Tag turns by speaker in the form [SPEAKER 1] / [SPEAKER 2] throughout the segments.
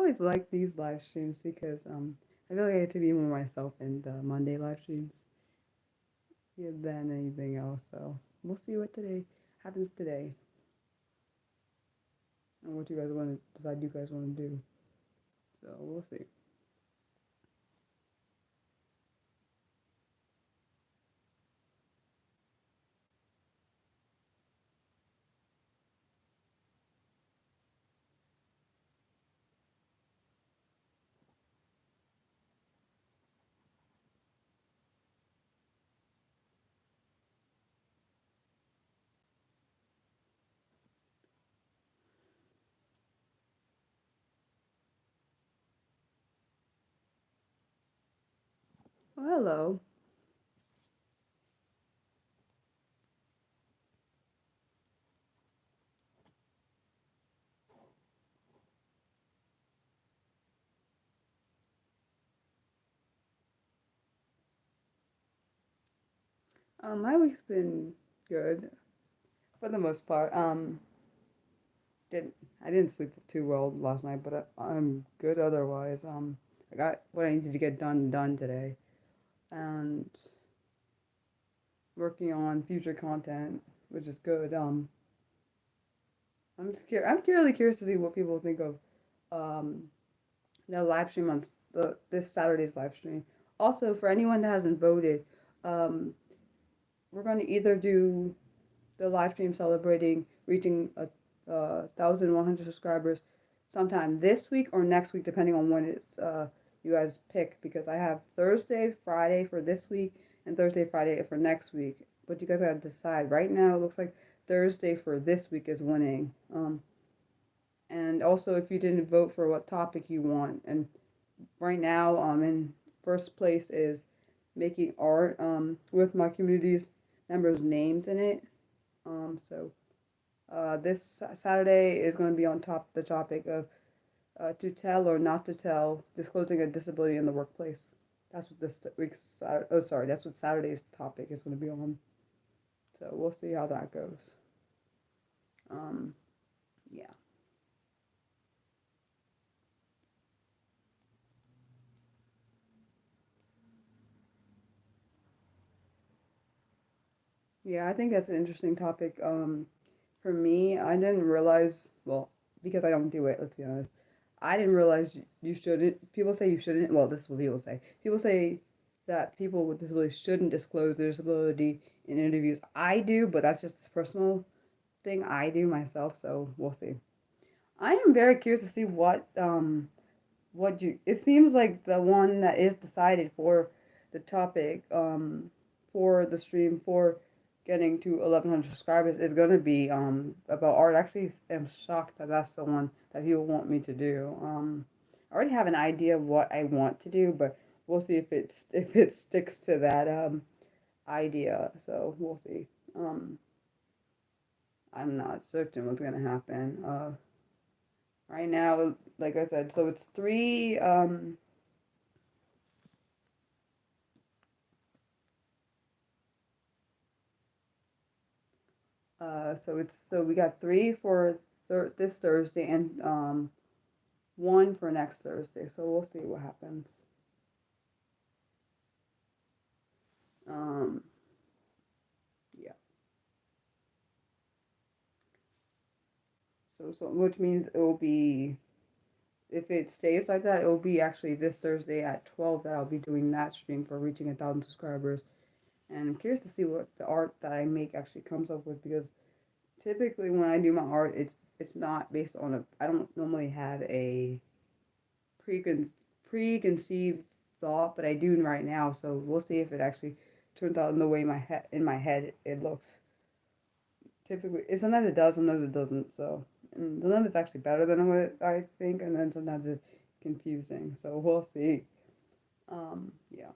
[SPEAKER 1] always like these live streams because I feel like I get to be more myself in the Monday live streams, yeah, than anything else. So we'll see what today happens today and what you guys want to decide you guys want to do. So we'll see. Well, hello. My week's been good for the most part. Didn't I didn't sleep too well last night, but I'm good otherwise. I got what I needed to get done today, and working on future content, which is good. I'm really curious to see what people think of um the live stream on this Saturday's live stream. Also, for anyone that hasn't voted, um, we're going to either do the live stream celebrating reaching 1,100 subscribers sometime this week or next week, depending on when it's you guys pick. Because I have Thursday, Friday for this week, and Thursday, Friday for next week. But you guys gotta decide. Right now, it looks like Thursday for this week is winning. And also, if you didn't vote for what topic you want, and right now, in first place is making art with my community's members' names in it. So this Saturday is going to be on the topic of to tell or not to tell disclosing a disability in the workplace. That's what this week's that's what Saturday's topic is going to be on. So we'll see how that goes. Um, yeah. Yeah, I think that's an interesting topic. For me, I didn't realize, well, because I don't do it, let's be honest. I didn't realize you shouldn't. People say you shouldn't. Well, this is what people say. People say that people with disabilities shouldn't disclose their disability in interviews. I do, but that's just a personal thing I do myself, so we'll see. I am very curious to see what you it seems like the one that is decided for the topic for the stream for getting to 1,100 subscribers is going to be about art. Actually, I'm shocked that that's the one that people want me to do. I already have an idea of what I want to do, but we'll see if it sticks to that idea. So we'll see. um I'm not certain what's going to happen right now. Like I said, so it's three so we got three for this Thursday and one for next Thursday. So we'll see what happens. Um, yeah. So which means it will be, if it stays like that, it will be actually this Thursday at 12 that I'll be doing that stream for reaching 1,000 subscribers. And I'm curious to see what the art that I make actually comes up with, because typically when I do my art, it's not based on a. I don't normally have a precon- preconceived thought, but I do right now. So we'll see if it actually turns out in the way my head it looks. Typically, sometimes it does, sometimes it doesn't. So and sometimes it's actually better than what I think, and then sometimes it's confusing. So we'll see. Yeah.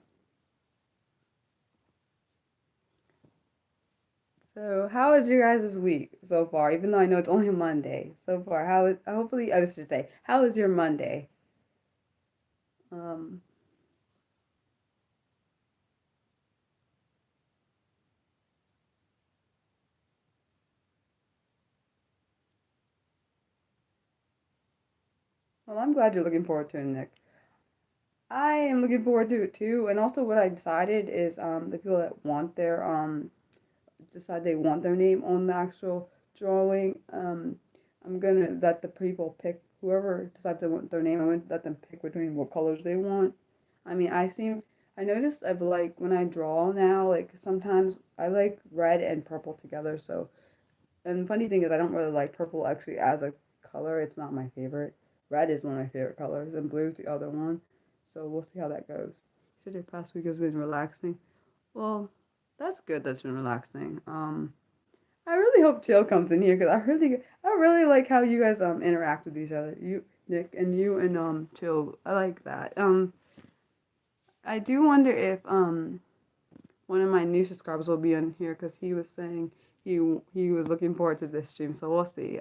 [SPEAKER 1] So how is your guys' week so far? Even though I know it's only Monday so far, how is hopefully I was to say how is your Monday? Um, Well, I'm glad you're looking forward to it, Nick. I am looking forward to it too. And also, what I decided is the people that want their decide they want their name on the actual drawing. I'm gonna let the people pick whoever decides they want their name. I'm gonna let them pick between what colors they want. I mean, I noticed I've like when I draw now, like sometimes I like red and purple together. So, and the funny thing is, I don't really like purple actually as a color. It's not my favorite. Red is one of my favorite colors, and blue is the other one. So we'll see how that goes. So the past week has been relaxing. Well, that's good. That's been relaxing. I really hope Chill comes in here because I really like how you guys interact with each other. You, Nick, and you and Chill. I like that. I do wonder if one of my new subscribers will be on here because he was saying he was looking forward to this stream. So we'll see.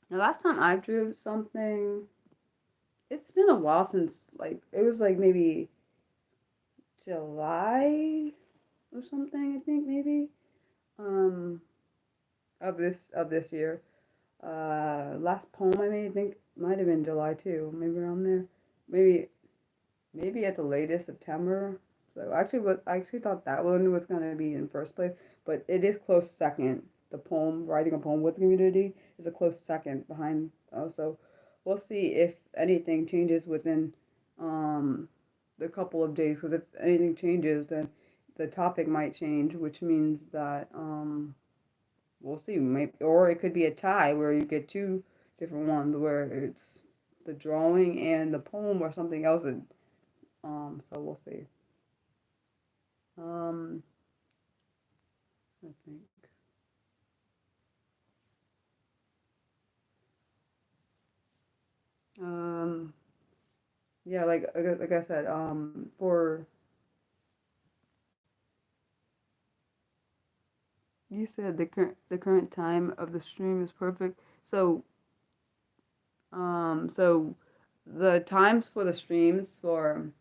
[SPEAKER 1] The last time I drew something, it's been a while since like it was like maybe July or something. I think maybe um of this year. Last poem I made, I think might have been July too, maybe around there. Maybe maybe at the latest September. So actually, what I actually thought that one was gonna be in first place, but it is close second. The poem, writing a poem with the community, is a close second behind. So we'll see if anything changes within um the couple of days. Because if anything changes, then the topic might change, which means that we'll see. Maybe, or it could be a tie where you get two different ones where it's the drawing and the poem or something else. So we'll see. Um, I think. Um, yeah, like I said, for you said the current time of the stream is perfect. So so the times for the streams for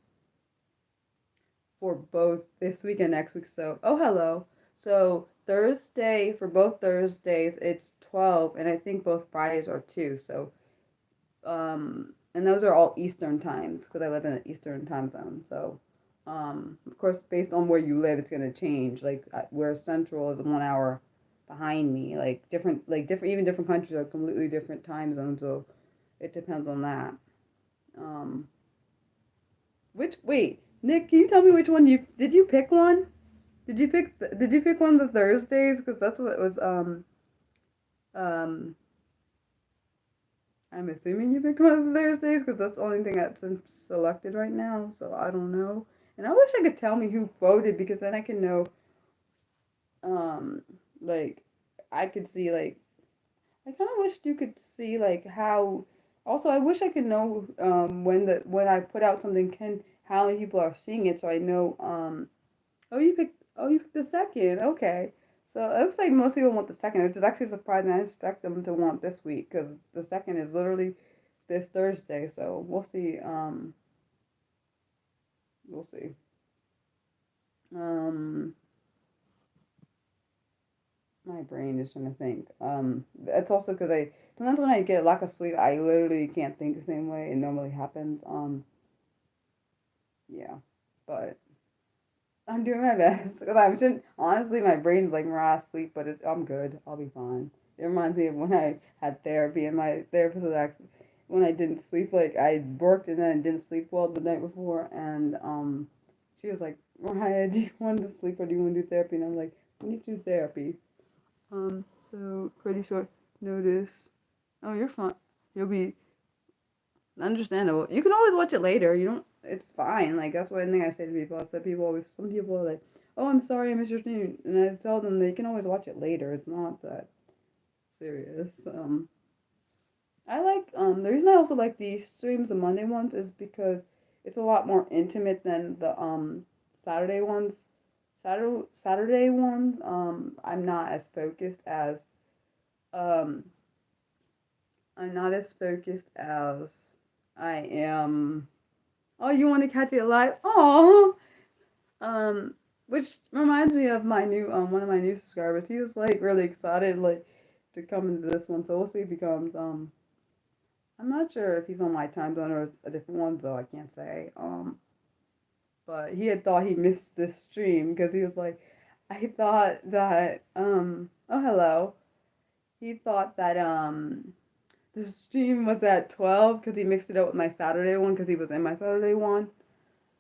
[SPEAKER 1] both this week and next week. So, oh, hello. So, Thursday, for both Thursdays, it's 12, and I think both Fridays are 2. So, and those are all Eastern times because I live in an Eastern time zone. So, of course, based on where you live, it's going to change. Like, where Central is 1 hour behind me. Even different countries are completely different time zones. So, it depends on that. Um, wait, Nick, can you tell me which one did you pick one? Did you pick one of the Thursdays? Because that's what it was. Um, I'm assuming you picked one of the Thursdays because that's the only thing that's been selected right now. So I don't know. And I wish I could tell me who voted because then I can know. Um, like I could see like I kind of wish you could see like how. Also, I wish I could know when I put out something, can how many people are seeing it, so I know. Oh, you picked the second. Okay. So it looks like most people want the second, which is actually surprising. I expect them to want this week because the second is literally this Thursday. So we'll see. We'll see. Um, my brain is trying to think. It's also because I sometimes when I get a lack of sleep, I literally can't think the same way it normally happens. Yeah, but I'm doing my best because I shouldn't. Honestly, my brain's like raw sleep, but I'm good. I'll be fine. It reminds me of when I had therapy, and my therapist was actually when I didn't sleep. Like I worked and then I didn't sleep well the night before, and she was like, "Mariah, do you want to sleep or do you want to do therapy?" And I was like, "We need to do therapy." So pretty short notice. Oh, you're fine. You'll be understandable. You can always watch it later. You don't. It's fine. Like that's one thing I say to people. I said people always. Some people are like, "Oh, I'm sorry, I missed your stream," and I tell them they can always watch it later. It's not that serious. I like the reason I also like the streams, the Monday ones, is because it's a lot more intimate than the Saturday ones. Saturday one, I'm not as focused as um I'm not as focused as I am. Oh, you want to catch it live? Oh, which reminds me of my new one of my new subscribers. He was like really excited like to come into this one. So we'll see if he comes. I'm not sure if he's on my time zone or it's a different one, so I can't say. But he had thought he missed this stream because he was like, I thought that oh hello. He thought that the stream was at 12 because he mixed it up with my Saturday one because he was in my Saturday one.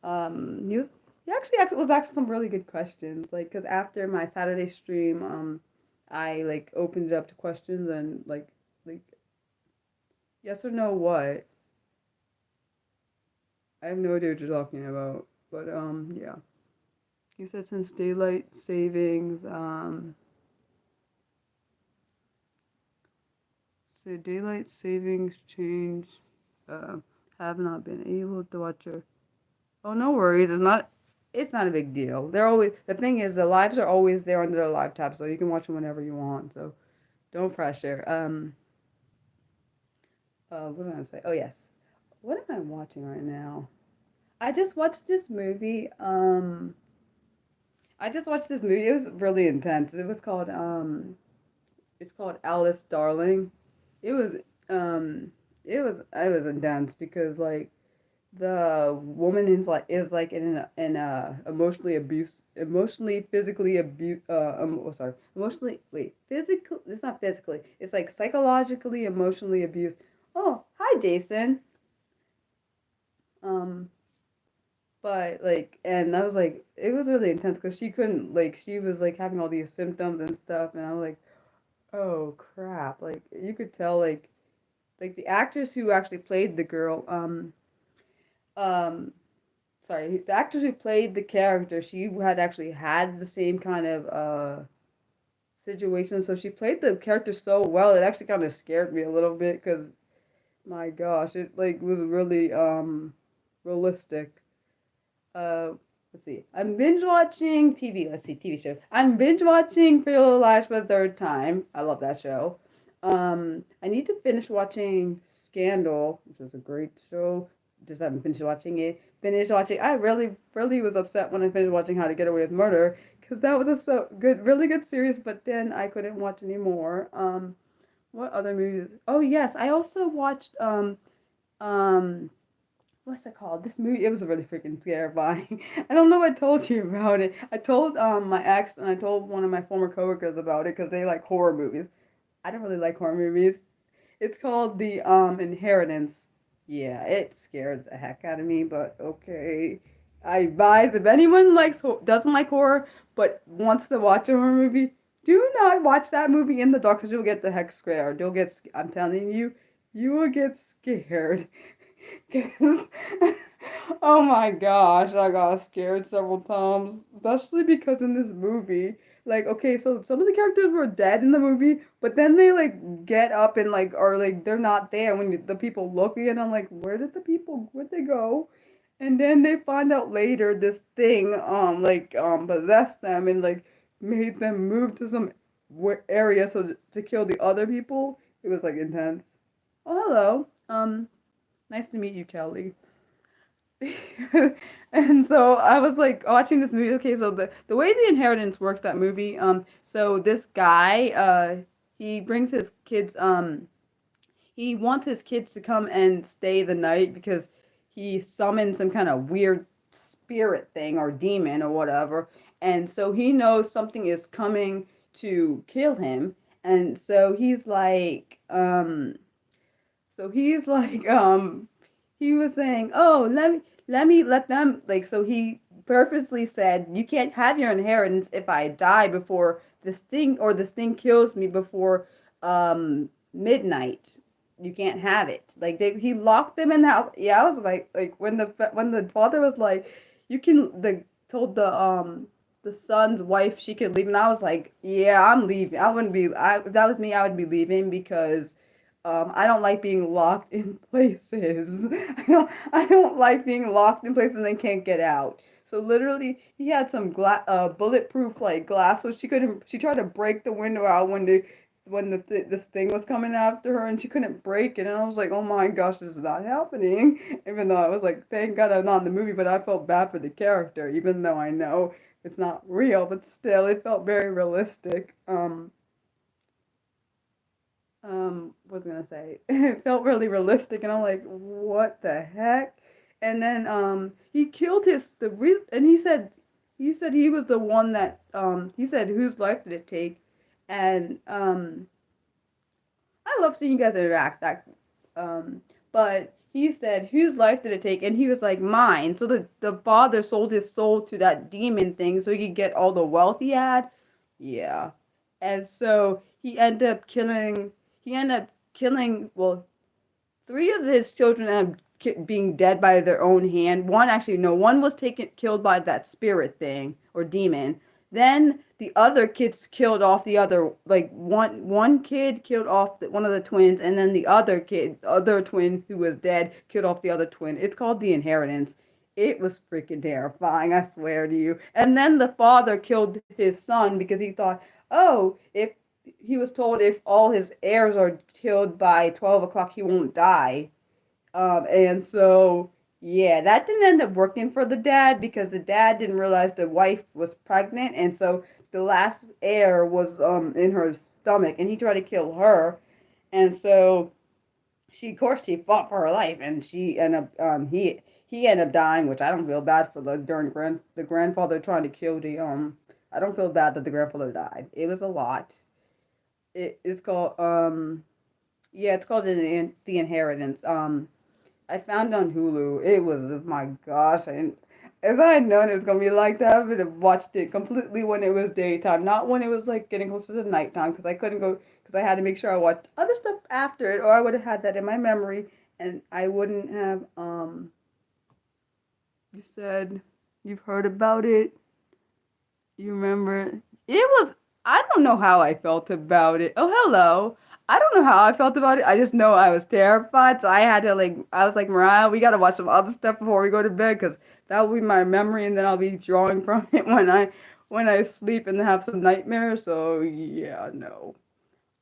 [SPEAKER 1] He was he actually was asking some really good questions like because after my Saturday stream I like opened it up to questions and like yes or no what. I have no idea what you're talking about, but yeah. He said since daylight savings so daylight savings change uh, have not been able to watch her. Oh, no worries. It's not a big deal. They're always the thing is the lives are always there under the live tab, so you can watch them whenever you want. So don't pressure. What was I gonna say? Oh yes. What am I watching right now? I just watched this movie. I just watched this movie. It was really intense. It's called Alice Darling. It was um it was intense because like the woman is like in a emotionally physically abuse sorry emotionally wait physical it's not physically it's like psychologically emotionally abused. Oh hi Jason. um but like and I was like it was really intense because she couldn't like she was like having all these symptoms and stuff and I was like oh crap like you could tell like the actress who actually played the girl um sorry, the actress who played the character, she had actually had the same kind of situation. So she played the character so well, it actually kind of scared me a little bit because my gosh, it like was really realistic. Uh, let's see. I'm binge watching TV. Let's see, TV show. I'm binge watching Pretty Little Lies for the third time. I love that show. I need to finish watching Scandal, which was a great show. Just haven't finished watching it. Finished watching. I really was upset when I finished watching How to Get Away with Murder because that was a so good, really good series. But then I couldn't watch anymore. What other movies? Oh yes, I also watched um what's it called? This movie, it was really freaking terrifying. I don't know if I told you about it. I told my ex and I told one of my former coworkers about it because they like horror movies. I don't really like horror movies. It's called The Inheritance. Yeah, it scared the heck out of me, but okay. I advise if anyone doesn't like horror but wants to watch a horror movie, do not watch that movie in the dark because you'll get the heck scared. I'm telling you, you will get scared. 'Cause- oh my gosh, I got scared several times, especially because in this movie, like, okay, so some of the characters were dead in the movie, but then they like get up and like are like they're not there when the people look again. I'm like, where'd they go? And then they find out later this thing possessed them and like made them move to some area to kill the other people. It was like intense. Oh, hello. Nice to meet you, Kelly. And so I was like watching this movie. Okay, so the way the inheritance works that movie, so this guy, he brings his kids, he wants his kids to come and stay the night because he summoned some kind of weird spirit thing or demon or whatever, and so he knows something is coming to kill him, and so he's like, he was saying, "Oh, let them like." So he purposely said, "You can't have your inheritance if I die before this thing kills me before midnight. You can't have it." He locked them in the house. Yeah, I was like when the father was like, "You can," the told the son's wife she could leave, and I was like, "Yeah, I'm leaving. I wouldn't be. I If that was me, I would be leaving because." I don't like being locked in places. I don't like being locked in places and can't get out. So literally, he had some bulletproof like glass, so she couldn't. She tried to break the window out this thing was coming after her, and she couldn't break it. And I was like, oh my gosh, this is not happening. Even though I was like, thank God I'm not in the movie, but I felt bad for the character, even though I know it's not real, but still, it felt very realistic. what was I gonna say? It felt really realistic, and I'm like, what the heck? And then he killed and he said he was the one that he said whose life did it take, and I love seeing you guys interact. But he said whose life did it take, and he was like mine. So the father sold his soul to that demon thing so he could get all the wealth he had. Yeah, and so he ended up killing. He ended up killing. Well, three of his children ended up being dead by their own hand. One actually, no, one was killed by that spirit thing or demon. Then the other kids killed off the other, like one kid killed off one of the twins, and then the other twin who was dead, killed off the other twin. It's called the inheritance. It was freaking terrifying, I swear to you. And then the father killed his son because he thought, oh, if he was told if all his heirs are killed by 12 o'clock, he won't die. And so, yeah, that didn't end up working for the dad because the dad didn't realize the wife was pregnant. And so the last heir was in her stomach and he tried to kill her. And so of course, she fought for her life and she ended up, he ended up dying, which I don't feel bad for the grandfather trying to kill I don't feel bad that the grandfather died. It was a lot. It's called yeah, it's called the Inheritance. I found it on Hulu. It was, oh my gosh, and if I had known it was gonna be like that, I would have watched it completely when it was daytime, not when it was like getting closer to nighttime, because I couldn't go because I had to make sure I watched other stuff after it, or I would have had that in my memory, and I wouldn't have. You said you've heard about it. You remember? It was, I don't know how I felt about it. Oh, hello. I don't know how I felt about it. I just know I was terrified. So I had to like, I was like, Mariah, we got to watch some other stuff before we go to bed because that will be my memory and then I'll be drawing from it when I sleep and have some nightmares. So yeah, no.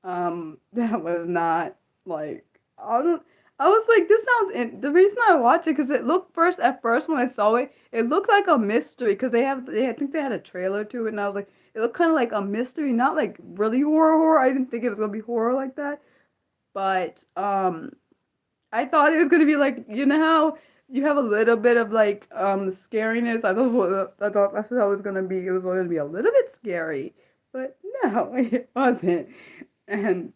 [SPEAKER 1] That was not like, I don't, I was like, this sounds, the reason I watched it, because it looked at first when I saw it, it looked like a mystery, because I think they had a trailer to it, and I was like, it looked kind of like a mystery, not like really horror. I didn't think it was going to be horror like that, but, I thought it was going to be like, you know how you have a little bit of like, scariness? I thought that's what it was going to be. It was going to be a little bit scary, but no, it wasn't. And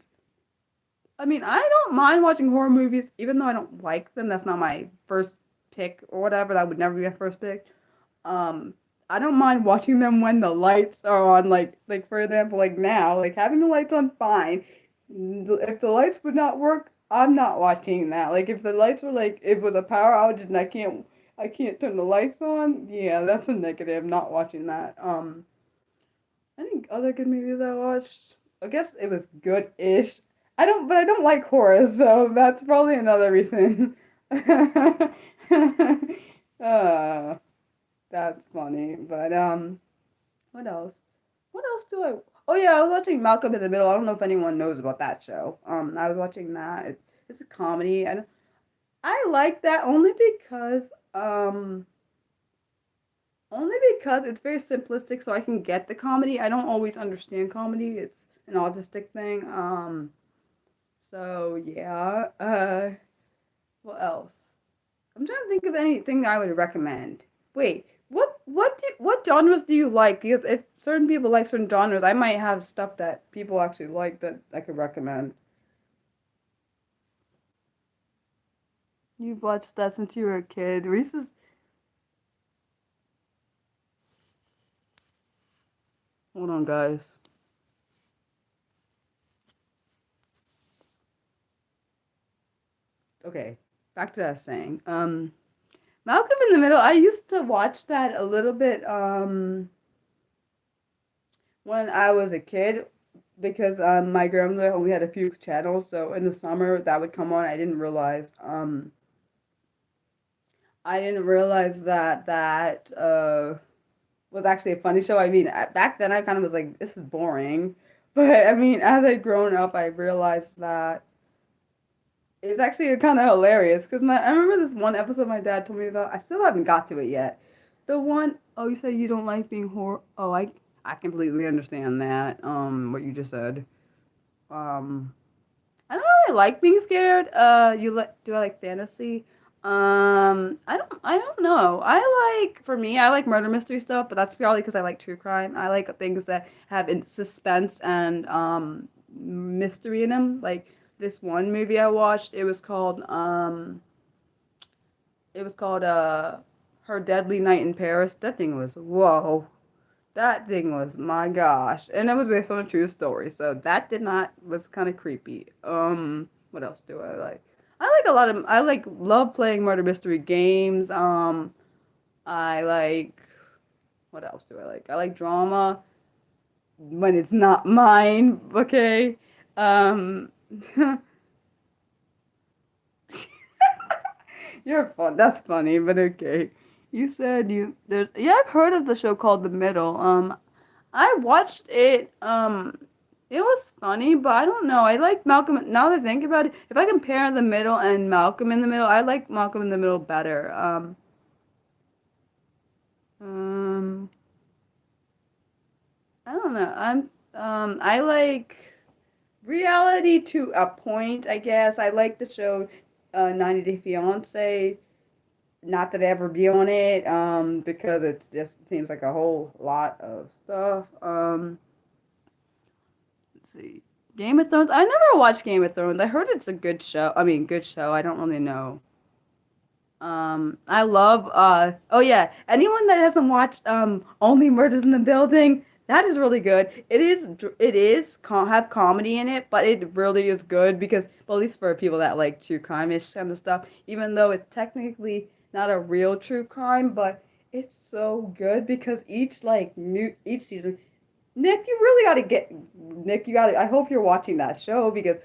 [SPEAKER 1] I mean, I don't mind watching horror movies, even though I don't like them. That's not my first pick or whatever. That would never be my first pick. Um, I don't mind watching them when the lights are on, like for example, like now, like having the lights on, fine. If the lights would not work, I'm not watching that. Like if the lights were like it was a power outage and I can't turn the lights on, yeah, that's a negative. Not watching that. I think other good movies I watched. I guess it was good-ish. But I don't like horror, so that's probably another reason. uh, that's funny. But what else? What else do I? Oh yeah, I was watching Malcolm in the Middle. I don't know if anyone knows about that show. I was watching that. It's a comedy. I like that only because it's very simplistic, so I can get the comedy. I don't always understand comedy. It's an autistic thing. So yeah. What else? I'm trying to think of anything I would recommend. Wait, what genres do you like? Because if certain people like certain genres, I might have stuff that people actually like that I could recommend. You've watched that since you were a kid. Reese's. Hold on, guys. Okay, back to that saying. Malcolm in the Middle. I used to watch that a little bit when I was a kid because my grandmother only had a few channels, so in the summer that would come on. I didn't realize that was actually a funny show. I mean, back then I kind of was like, this is boring. But I mean, as I'd grown up, I realized that it's actually kind of hilarious because I remember this one episode my dad told me about. I still haven't got to it yet. The one, oh, you say you don't like being horror. Oh, I completely understand that. What you just said. Um, really like being scared. Do I like fantasy? I don't know. For me, I like murder mystery stuff, but that's probably because I like true crime. I like things that have suspense and mystery in them. Like this one movie I watched, it was called Her Deadly Night in Paris. That thing was whoa. That thing was my gosh, and it was based on a true story, so that did not was kind of creepy. What else do I like? I love playing murder mystery games. I like what else do I like? I like drama when it's not mine. Okay. Um, you're fun. That's funny, but okay. You said you there's yeah, I've heard of the show called The Middle. I watched it. It was funny, but I don't know. I like Malcolm. Now that I think about it, if I compare The Middle and Malcolm in the Middle, I like Malcolm in the Middle better. Um, I don't know. I like reality to a point, I guess. I like the show, 90 Day Fiance. Not that I ever be on it, because it just seems like a whole lot of stuff. Let's see. Game of Thrones. I never watched Game of Thrones. I heard it's a good show. I mean, good show. I don't really know. I love oh yeah, anyone that hasn't watched Only Murders in the Building, that is really good. Have comedy in it, but it really is good because, well, at least for people that like true crime-ish kind of stuff, even though it's technically not a real true crime, but it's so good because each season, Nick, you gotta I hope you're watching that show because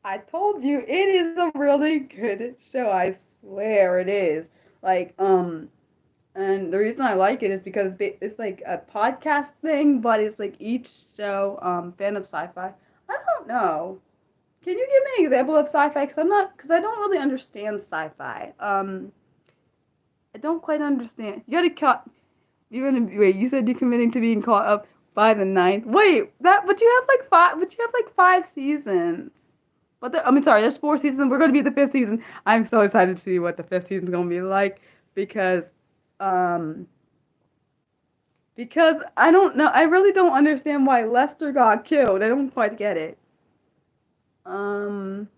[SPEAKER 1] I told you it is a really good show. I swear it is. Like, and the reason I like it is because it's like a podcast thing, but it's like each show, fan of sci-fi. I don't know. Can you give me an example of sci-fi? Because I don't really understand sci-fi. I don't quite understand. Wait, you said you're committing to being caught up by the ninth. But you have like 5 seasons. I mean, sorry, there's 4 seasons. We're going to be the fifth season. I'm so excited to see what the fifth season's going to be like because, um, because I don't know. I really don't understand why Lester got killed. I don't quite get it. Um,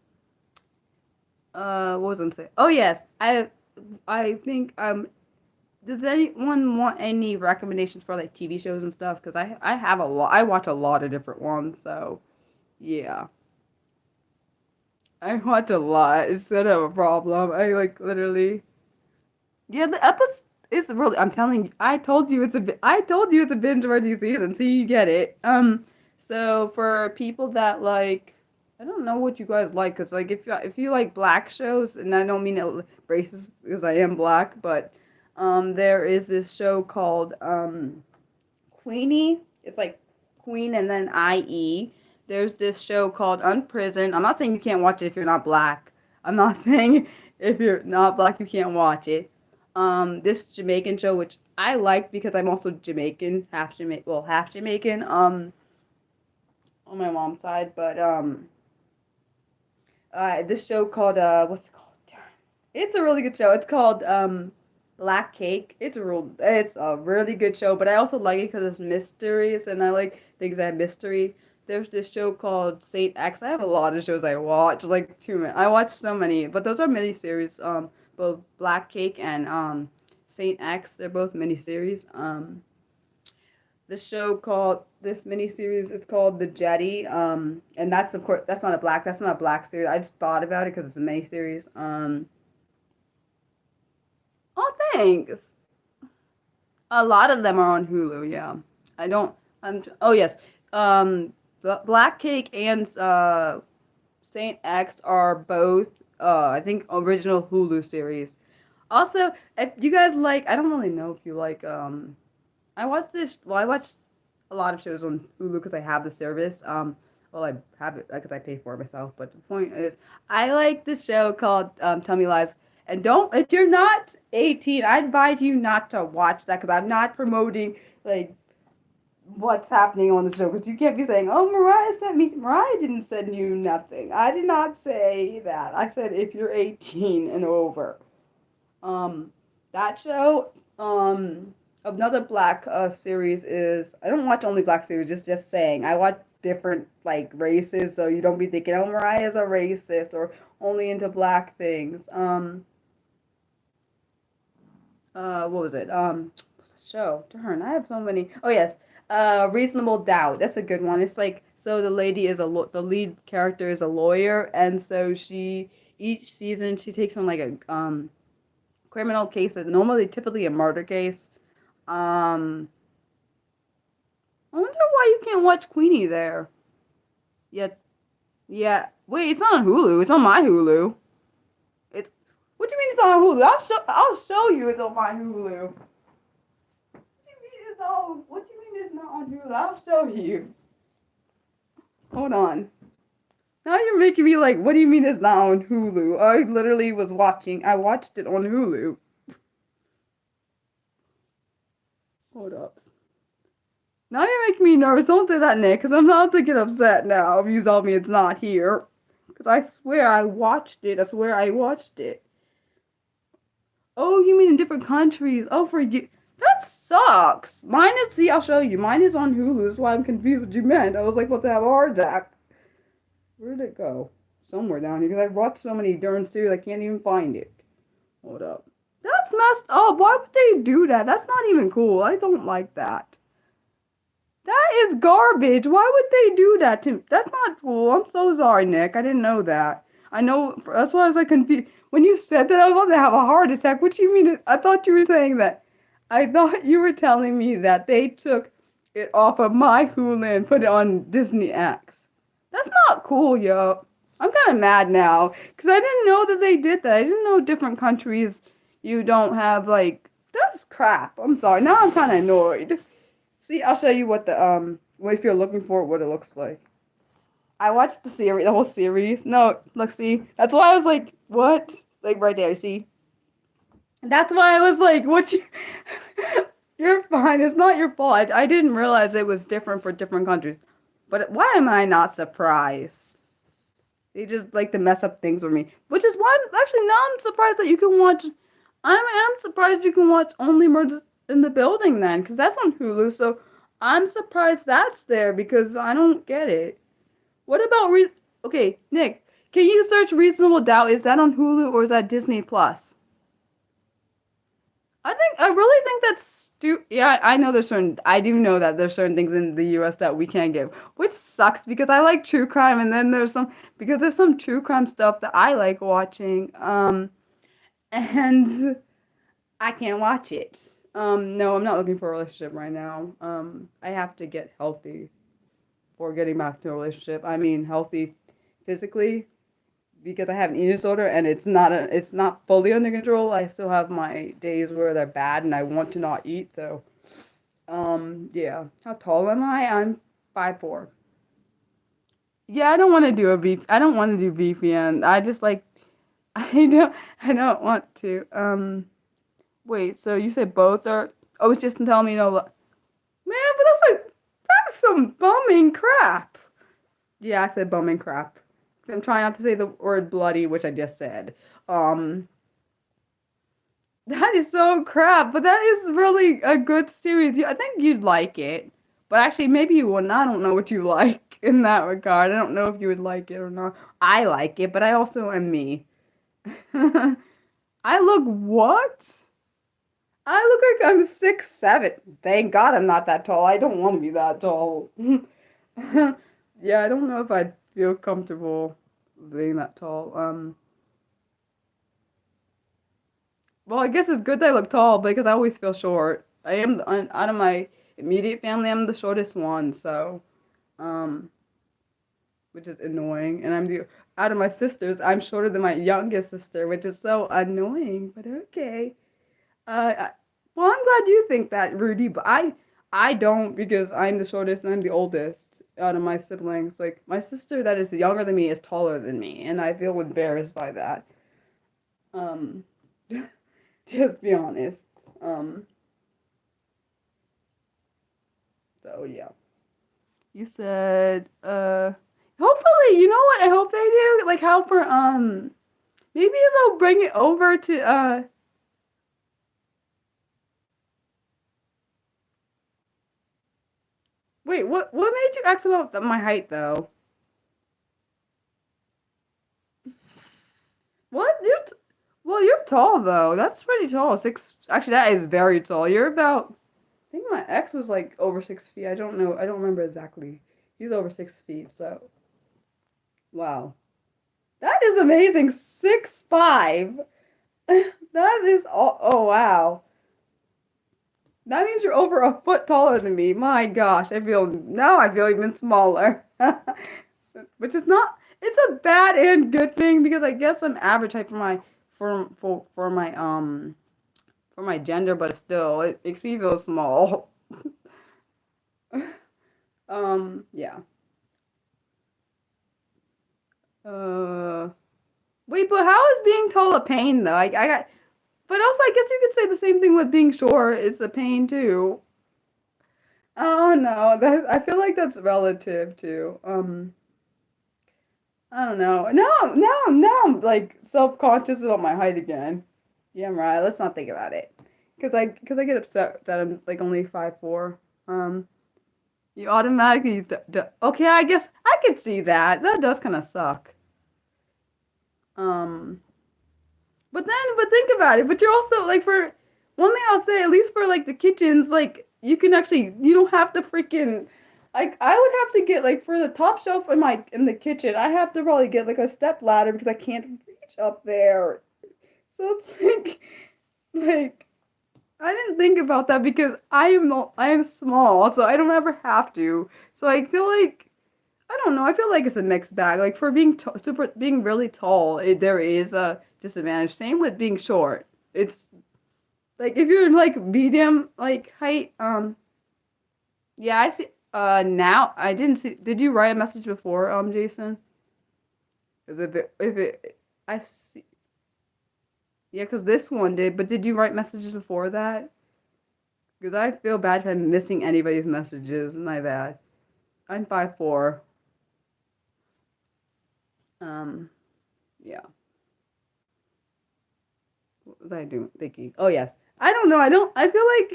[SPEAKER 1] what was I going to say? Oh yes, I think does anyone want any recommendations for like TV shows and stuff? Because I have a lot. I watch a lot of different ones. So yeah. I watch a lot. It's not a problem. I like literally. Yeah, the episode is really. I'm telling you. I told you it's a binge worthy season. So you get it. So for people that like, I don't know what you guys like. Cause like if you like black shows, and I don't mean it racist because I am black, but there is this show called Queenie. It's like Queen and then IE. There's this show called Unprisoned. I'm not saying you can't watch it if you're not black. I'm not saying if you're not black you can't watch it. This Jamaican show, which I like because I'm also Jamaican, half Jamaican, on my mom's side. But this show called what's it called? It's a really good show. It's called Black Cake. It's a really good show, but I also like it because it's mysteries, and I like things that have mystery. There's this show called Saint X. I have a lot of shows I watch, like too many. I watch so many, but those are miniseries. Both Black Cake and Saint X. They're both miniseries. The show called this miniseries is called The Jetty. And that's of course that's not a black series. I just thought about it because it's a miniseries. Oh, thanks. A lot of them are on Hulu. Yeah, I don't. Oh yes. Black Cake and Saint X are both I think original Hulu series. Also, if you guys like, I don't really know if you like I watch a lot of shows on Hulu because I have the service. Well, I have it because I pay for it myself. But the point is, I like this show called Tell Me Lies. And don't, if you're not 18, I advise you not to watch that because I'm not promoting like what's happening on the show because you can't be saying, "Oh, Mariah sent me." Mariah didn't send you nothing. I did not say that. I said if you're 18 and over. Um, that show. Another black series is I don't watch only black series. Just saying I watch different like races, so you don't be thinking, "Oh, Mariah's a racist" or only into black things. What was it? What's the show? Darn, I have so many. Oh yes, Reasonable Doubt. That's a good one. It's like so the lady is the lead character is a lawyer, and so she each season she takes on like a criminal case that's normally typically a murder case. Um, I wonder why you can't watch Queenie there. Yeah, yeah. Wait, it's not on Hulu. It's on my Hulu. It. What do you mean it's on Hulu? I'll show you it's on my Hulu. What do you mean it's not on Hulu? I'll show you. Hold on. Now you're making me like, what do you mean it's not on Hulu? I literally was watching. I watched it on Hulu. Hold up. Now you're making me nervous. Don't say that, Nick, because I'm not to get upset now if you tell me it's not here. Because I swear I watched it. I swear I watched it. Oh, you mean in different countries? Oh, for you. That sucks. Mine is, see, I'll show you. Mine is on Hulu. That's why I'm confused what you meant. I was like, what the hell, heart attack? Where did it go? Somewhere down here. Because I've watched so many darn series, I can't even find it. Hold up. That's messed up. Why would they do that? That's not even cool. I don't like that. That is garbage. Why would they do that to me? That's not cool. I'm so sorry, Nick. I didn't know that. I know. That's why I was like confused. When you said that, I was about to have a heart attack. What do you mean? I thought you were saying that. I thought you were telling me that they took it off of my Hulu and put it on Disney X. That's not cool, yo. I'm kind of mad now because I didn't know that they did that. I didn't know different countries you don't have like. That's crap. I'm sorry. Now I'm kind of annoyed. See, I'll show you what the if you're looking for what it looks like. I watched the series, the whole series. No, look, see, that's why I was like, what? Like right there, see? That's why I was like, what you? You're fine. It's not your fault. I didn't realize it was different for different countries. But why am I not surprised? They just like to mess up things with me, which is why actually now I'm surprised that you can watch. I'm surprised you can watch Only Murders in the Building then, because that's on Hulu. So I'm surprised that's there because I don't get it. What about okay, Nick? Can you search Reasonable Doubt? Is that on Hulu or is that Disney Plus? I really think that's Yeah, I know there's certain. I do know that there's certain things in the U.S. that we can't give, which sucks because I like true crime, and then there's some true crime stuff that I like watching. And I can't watch it. No, I'm not looking for a relationship right now. I have to get healthy for getting back to a relationship. I mean, healthy physically because I have an eating disorder and it's not fully under control. I still have my days where they're bad and I want to not eat. So, yeah. How tall am I? I'm 5'4". Yeah, I don't want to do a beef. I don't want to do VPN. I just like I don't want to. Wait. So you said both are? Oh, it's just telling me no. Man, but that's some bumming crap. Yeah, I said bumming crap. I'm trying not to say the word bloody, which I just said. Um, that is so crap, but that is really a good series. I think you'd like it, but actually, maybe you wouldn't. I don't know what you like in that regard. I don't know if you would like it or not. I like it, but I also am me. I look what? I look like I'm 6'7". Thank God I'm not that tall. I don't want to be that tall. Yeah, I don't know if I'd feel comfortable being that tall. Well, I guess it's good that I look tall because I always feel short. I am out of my immediate family, I'm the shortest one, so um, which is annoying. And I'm the out of my sisters, I'm shorter than my youngest sister, which is so annoying. But okay. Well, I'm glad you think that, Rudy, but I don't because I'm the shortest and I'm the oldest out of my siblings. Like my sister that is younger than me is taller than me, and I feel embarrassed by that. Um, just be honest. Um, So yeah. You said, hopefully, you know what I hope they do? Like how for maybe they'll bring it over to wait, what made you ask about my height though? What? Well, you're tall though. That's pretty tall. Six. Actually, that is very tall. You're about. I think my ex was like over 6 feet. I don't know. I don't remember exactly. He's over 6 feet. So wow, that is amazing. 6'5". That is all. Oh wow. That means you're over a foot taller than me. My gosh, I feel even smaller. Which is not. It's a bad and good thing because I guess I'm average height for my gender, but still it makes me feel small. Yeah. Uh, Wait, but how is being tall a pain though? I got, but also I guess you could say the same thing with being short. It's a pain too. Oh no, that I feel like that's relative too. I don't know. Now I'm like self-conscious about my height again. Yeah, I'm right. Let's not think about it. Cause I get upset that I'm like only 5'4". You automatically okay. I guess I could see that. That does kind of suck. Um, but think about it. But you're also like for one thing I'll say, at least for like the kitchens, like you don't have to freaking like I would have to get like for the top shelf in the kitchen, I have to probably get like a step ladder because I can't reach up there. So it's like I didn't think about that because I am small, so I don't ever have to. So I feel like I don't know. I feel like it's a mixed bag. Like for being really tall, there is a disadvantage. Same with being short. It's like if you're like medium like height. Yeah, I see. Now I didn't see. Did you write a message before, Jason? Is if it I see. Yeah, because this one did. But did you write messages before that? Because I feel bad if I'm missing anybody's messages. My bad. I'm 5'4". Um, yeah. What was I doing? Thinking. Oh yes. I don't know. I don't. I feel like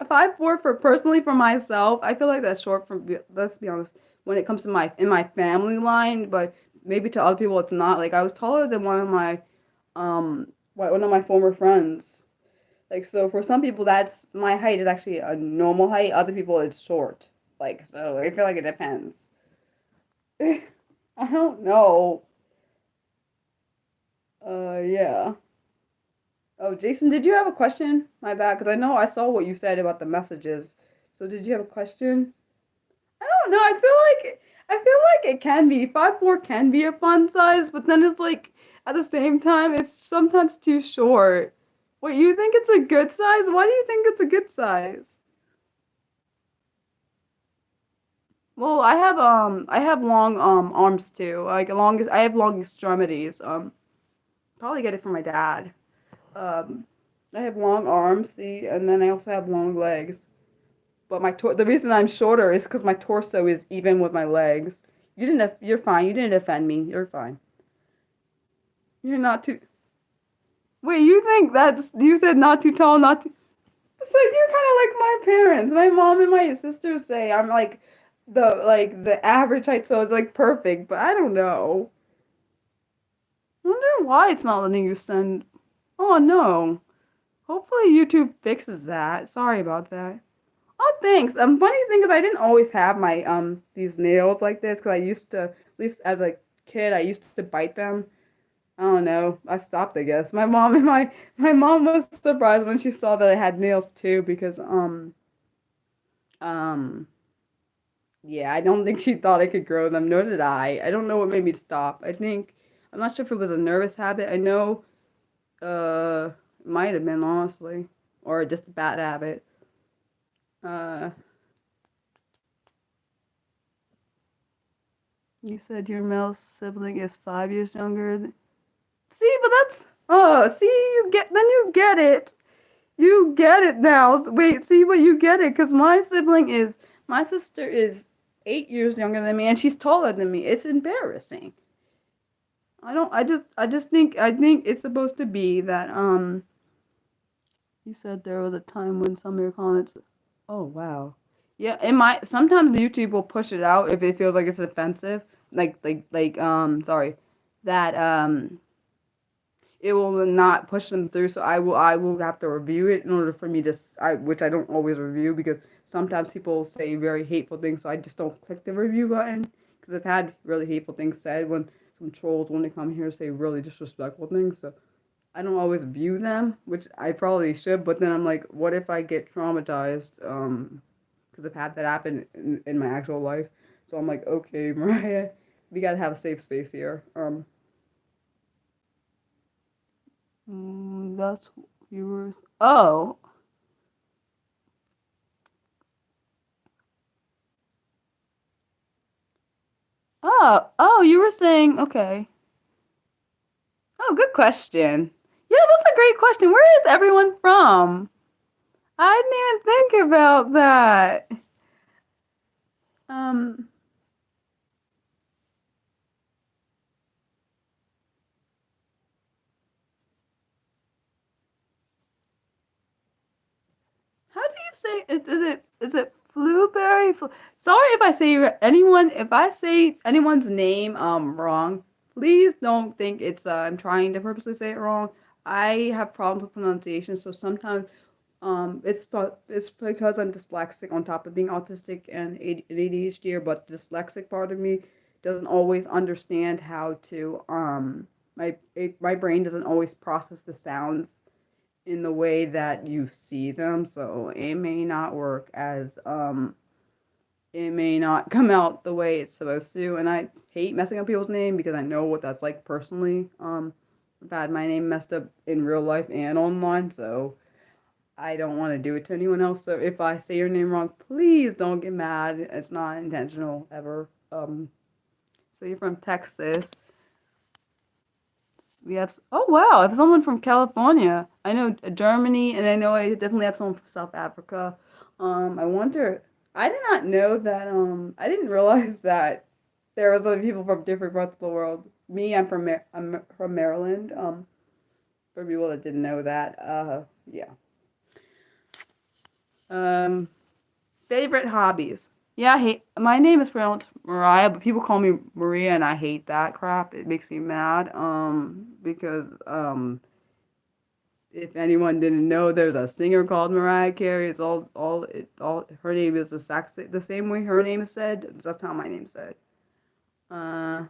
[SPEAKER 1] 5'4" for personally for myself. I feel like that's short for. Let's be honest. When it comes to my family line, but maybe to other people it's not. Like I was taller than one of my former friends. Like so, for some people that's my height is actually a normal height. Other people it's short. Like so, I feel like it depends. I don't know. Yeah. Oh, Jason, did you have a question? My bad, because I know I saw what you said about the messages. So did you have a question? I don't know. I feel like it can be 5'4" can be a fun size, but then it's like at the same time it's sometimes too short. Wait, you think it's a good size? Why do you think it's a good size? Well, I have long arms too. I have long extremities. Probably get it from my dad. Um, I have long arms, see, and then I also have long legs. But the reason I'm shorter is because my torso is even with my legs. You're fine. You didn't offend me. You're fine. You're not too. Wait, you said not too tall, not too. So you're kind of like my parents. My mom and my sisters say I'm like the average height, so it's like perfect. But I don't know. I wonder why it's not letting you send. Oh no. Hopefully YouTube fixes that. Sorry about that. Oh, thanks. Funny thing is, I didn't always have my these nails like this because I used to, at least as a kid, I used to bite them. I don't know. I stopped, I guess. My mom was surprised when she saw that I had nails too because um yeah, I don't think she thought I could grow them. Nor did I. I don't know what made me stop. I'm not sure if it was a nervous habit. I know it might have been honestly, or just a bad habit. Uh, you said your male sibling is 5 years younger. See, but that's see you get it. You get it now. Wait, see, but you get it because My sister is 8 years younger than me, and she's taller than me. It's embarrassing. I think it's supposed to be that, you said there was a time when some of your comments, oh, wow. Yeah, sometimes YouTube will push it out if it feels like it's offensive. Sorry. That, it will not push them through. So I will have to review it in order for me to which I don't always review because sometimes people say very hateful things. So I just don't click the review button because I've had really hateful things said when some trolls when they come here say really disrespectful things. So I don't always view them, which I probably should. But then I'm like, what if I get traumatized? Because I've had that happen in my actual life. So I'm like, okay, Mariah, we gotta have a safe space here. That's viewers. Oh. Oh, you were saying, okay. Oh, good question. Yeah, that's a great question. Where is everyone from? I didn't even think about that. Um, how do you say is it Flueberry? Sorry if I say anyone's name wrong. Please don't think it's I'm trying to purposely say it wrong. I have problems with pronunciation, so sometimes it's because I'm dyslexic on top of being autistic and ADHD, but the dyslexic part of me doesn't always understand how to my brain doesn't always process the sounds in the way that you see them, so it may not work as it may not come out the way it's supposed to, and I hate messing up people's name because I know what that's like personally. I've had my name messed up in real life and online, so I don't want to do it to anyone else. So if I say your name wrong, please don't get mad. It's not intentional ever. So you're from Texas. We have oh wow, I have someone from California. I know Germany, and I know I definitely have someone from South Africa. I wonder. I did not know that. I didn't realize that there was other people from different parts of the world. Me, I'm from Maryland. For people that didn't know that. Yeah. Um, Favorite hobbies. Yeah, I hate my name is pronounced Mariah, but people call me Maria, and I hate that crap. It makes me mad. Because if anyone didn't know, there's a singer called Mariah Carey. It's all. Her name is the same way her name is said. That's how my name's said. Uh,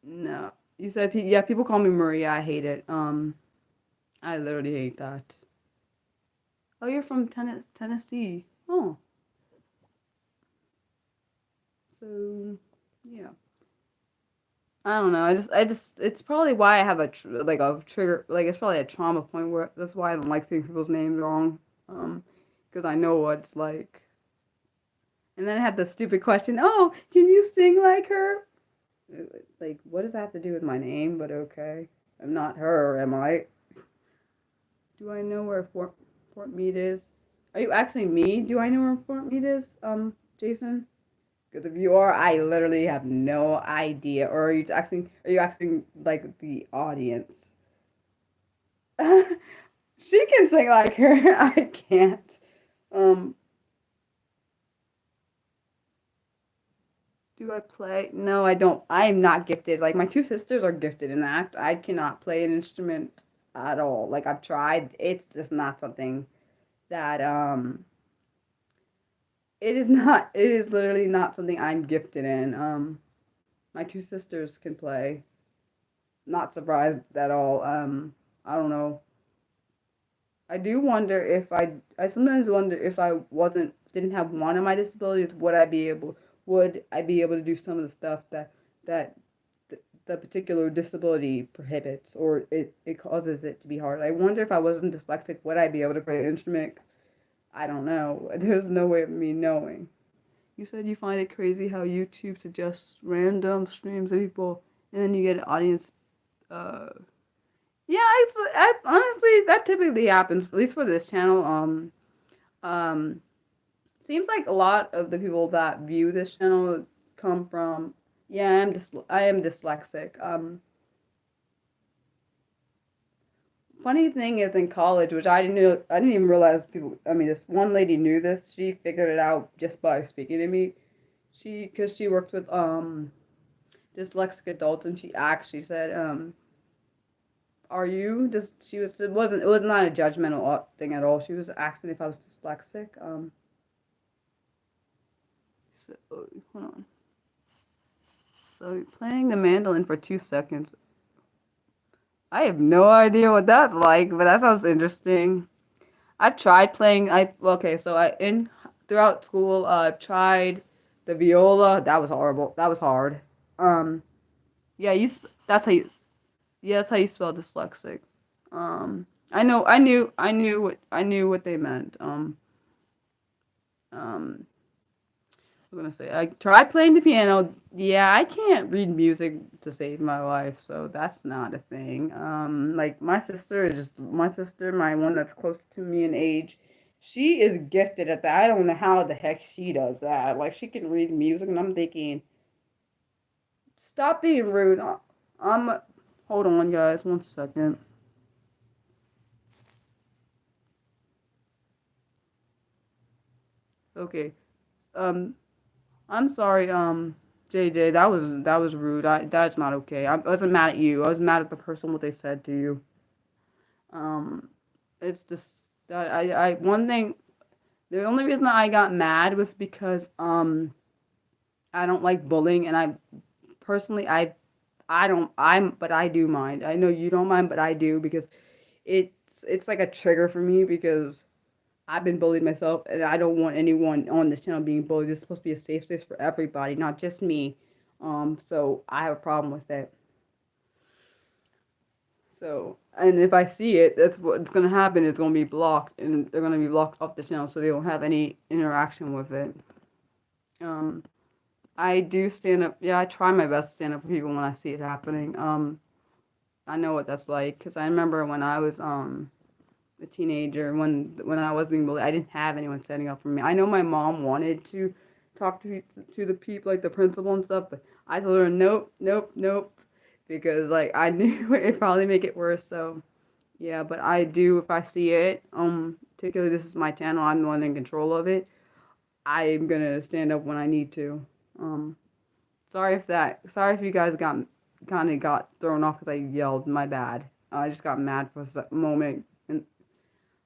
[SPEAKER 1] no. You said yeah. People call me Maria. I hate it. I literally hate that. Oh, you're from Tennessee. Oh, so yeah. I don't know. It's probably why I have like a trigger, like it's probably a trauma point where that's why I don't like saying people's names wrong, because I know what it's like. And then I have the stupid question, oh, can you sing like her? Like, what does that have to do with my name? But okay, I'm not her, am I? Do I know where Fort Meade is? Are you asking me? Do I know where Fort Meade is, Jason? Because if you are, I literally have no idea. Or are you asking like the audience? She can sing like her. I can't. Um, do I play? No, I don't. I am not gifted. Like my two sisters are gifted in that. I cannot play an instrument at all. Like I've tried. It's just not something that it is not. It is literally not something I'm gifted in. My two sisters can play. Not surprised at all. I don't know. I do wonder if I sometimes wonder if I didn't have one of my disabilities, would I be able to do some of the stuff that the particular disability prohibits or it causes it to be hard. I wonder if I wasn't dyslexic, would I be able to play an instrument? I don't know. There's no way of me knowing. You said you find it crazy how YouTube suggests random streams of people and then you get an audience. uh Yeah, honestly, that typically happens, at least for this channel. Um, Seems like a lot of the people that view this channel come from. Yeah, I am dyslexic. Funny thing is in college, which I didn't even realize people. I mean, this one lady knew this. She figured it out just by speaking to me. Because she worked with dyslexic adults, and she actually said, "Are you?" Just it was not a judgmental thing at all. She was asking if I was dyslexic. So, hold on. So playing the mandolin for 2 seconds. I have no idea what that's like, but that sounds interesting. I've tried playing. Okay, so I in throughout school, I've tried the viola. That was horrible. That was hard. Yeah, that's how you. Yeah, that's how you spell dyslexic. I knew what they meant. Um, I was gonna say I tried playing the piano. Yeah, I can't read music to save my life, so that's not a thing. Like my sister, my one that's close to me in age. She is gifted at that. I don't know how the heck she does that. Like she can read music, and I'm thinking, stop being rude. I'm. Hold on, guys, 1 second. Okay. Um, I'm sorry, JJ. That was rude. That's not okay. I wasn't mad at you. I was mad at the person what they said to you. Um, it's just that one thing. The only reason I got mad was because I don't like bullying, and I personally I don't but I do mind. I know you don't mind, but I do because it's like a trigger for me because I've been bullied myself, and I don't want anyone on this channel being bullied. This is supposed to be a safe space for everybody, not just me. So I have a problem with it. So, and if I see it, that's what's gonna happen. It's gonna be blocked, and they're gonna be blocked off the channel, so they don't have any interaction with it. Um, I do stand up. Yeah, I try my best to stand up for people when I see it happening. I know what that's like because I remember when I was a teenager when I was being bullied, I didn't have anyone standing up for me. I know my mom wanted to talk to the people like the principal and stuff, but I told her nope, nope, nope, because like I knew it'd probably make it worse. So yeah, but I do if I see it. Particularly this is my channel. I'm the one in control of it. I'm gonna stand up when I need to. Um, Sorry if you guys got thrown off because I yelled. My bad. I just got mad for a moment and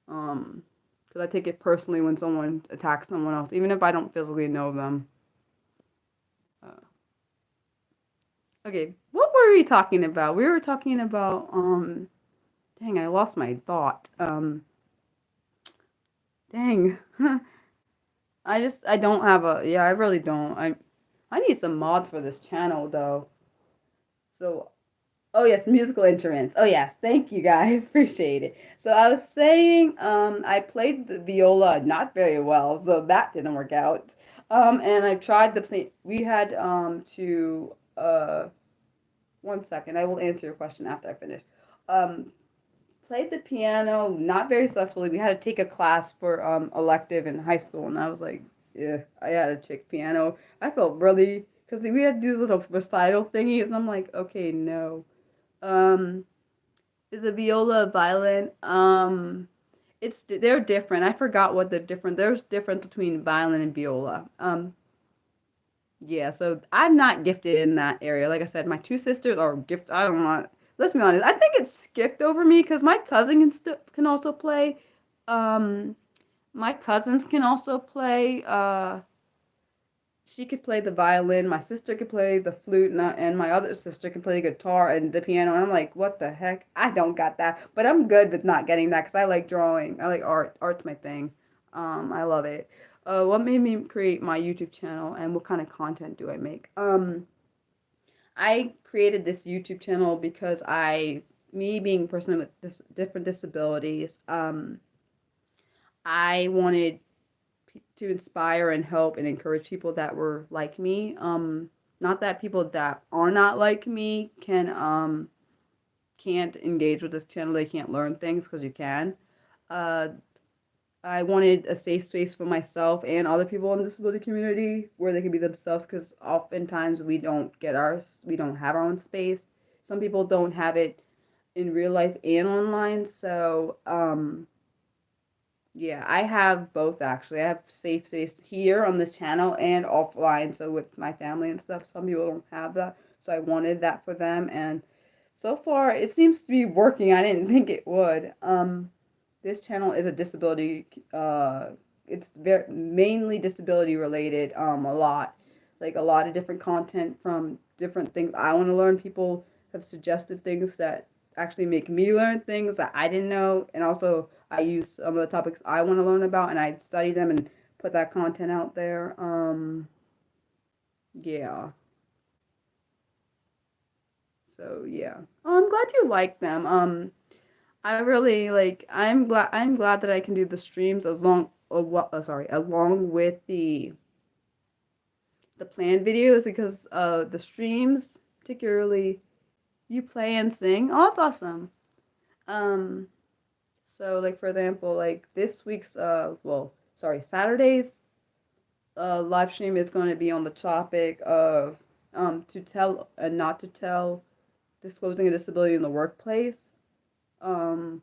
[SPEAKER 1] because I take it personally when someone attacks someone else, even if I don't physically know them. Uh, okay, what were we talking about? We were talking about dang, I lost my thought. Dang, I don't have a yeah, I really don't. I need some mods for this channel though. So oh yes, musical instruments. Oh yes, thank you guys, appreciate it. So I was saying, I played the viola not very well, so that didn't work out. And I tried the play. We had to 1 second. I will answer your question after I finish. Um, Played the piano not very successfully. We had to take a class for elective in high school, and I was like, yeah, I had to take piano. I felt really because we had to do little recital thingies, and I'm like, okay, no. Um, is a viola a violin? They're different. I forgot what the different. There's difference between violin and viola. Yeah. So I'm not gifted in that area. Like I said, my two sisters are gifted. I don't know. Let's be honest. I think it's skipped over me because my cousin can also play. Um, my cousins can also play. She could play the violin. My sister could play the flute, and my other sister can play the guitar and the piano. And I'm like, what the heck? I don't got that, but I'm good with not getting that because I like drawing. I like art. Art's my thing. I love it. What made me create my YouTube channel and what kind of content do I make? I created this YouTube channel because me being a person with different disabilities, I wanted to inspire and help and encourage people that were like me. Not that people that are not like me can't engage with this channel. They can't learn things because you can. Uh, I wanted a safe space for myself and other people in the disability community where they can be themselves, because oftentimes we don't have our own space. Some people don't have it in real life and online. So, yeah, I have both actually. I have safe space here on this channel and offline. So with my family and stuff, some people don't have that. So I wanted that for them, and so far it seems to be working. I didn't think it would. This channel is a disability. It's very mainly disability related. A lot, like a lot of different content from different things I want to learn. People have suggested things that actually make me learn things that I didn't know, and also I use some of the topics I want to learn about, and I study them and put that content out there. Yeah. So yeah. Oh, I'm glad you like them. I really like. I'm glad that I can do the streams along with the planned videos, because the streams, particularly you play and sing. Oh, that's awesome. Um, so like for example, like this week's Saturday's live stream is going to be on the topic of to tell and not to tell, disclosing a disability in the workplace. Um,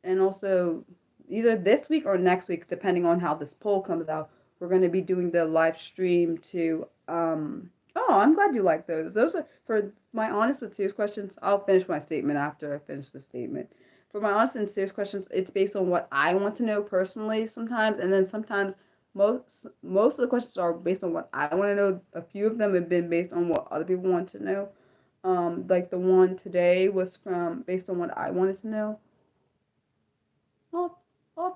[SPEAKER 1] and also either this week or next week, depending on how this poll comes out, we're going to be doing the live stream to. Oh, I'm glad you like those. Those are for my honest but serious questions. I'll finish my statement after I finish the statement. For my honest and serious questions, it's based on what I want to know personally sometimes, and then sometimes most of the questions are based on what I want to know. A few of them have been based on what other people want to know. Like the one today was from based on what I wanted to know. All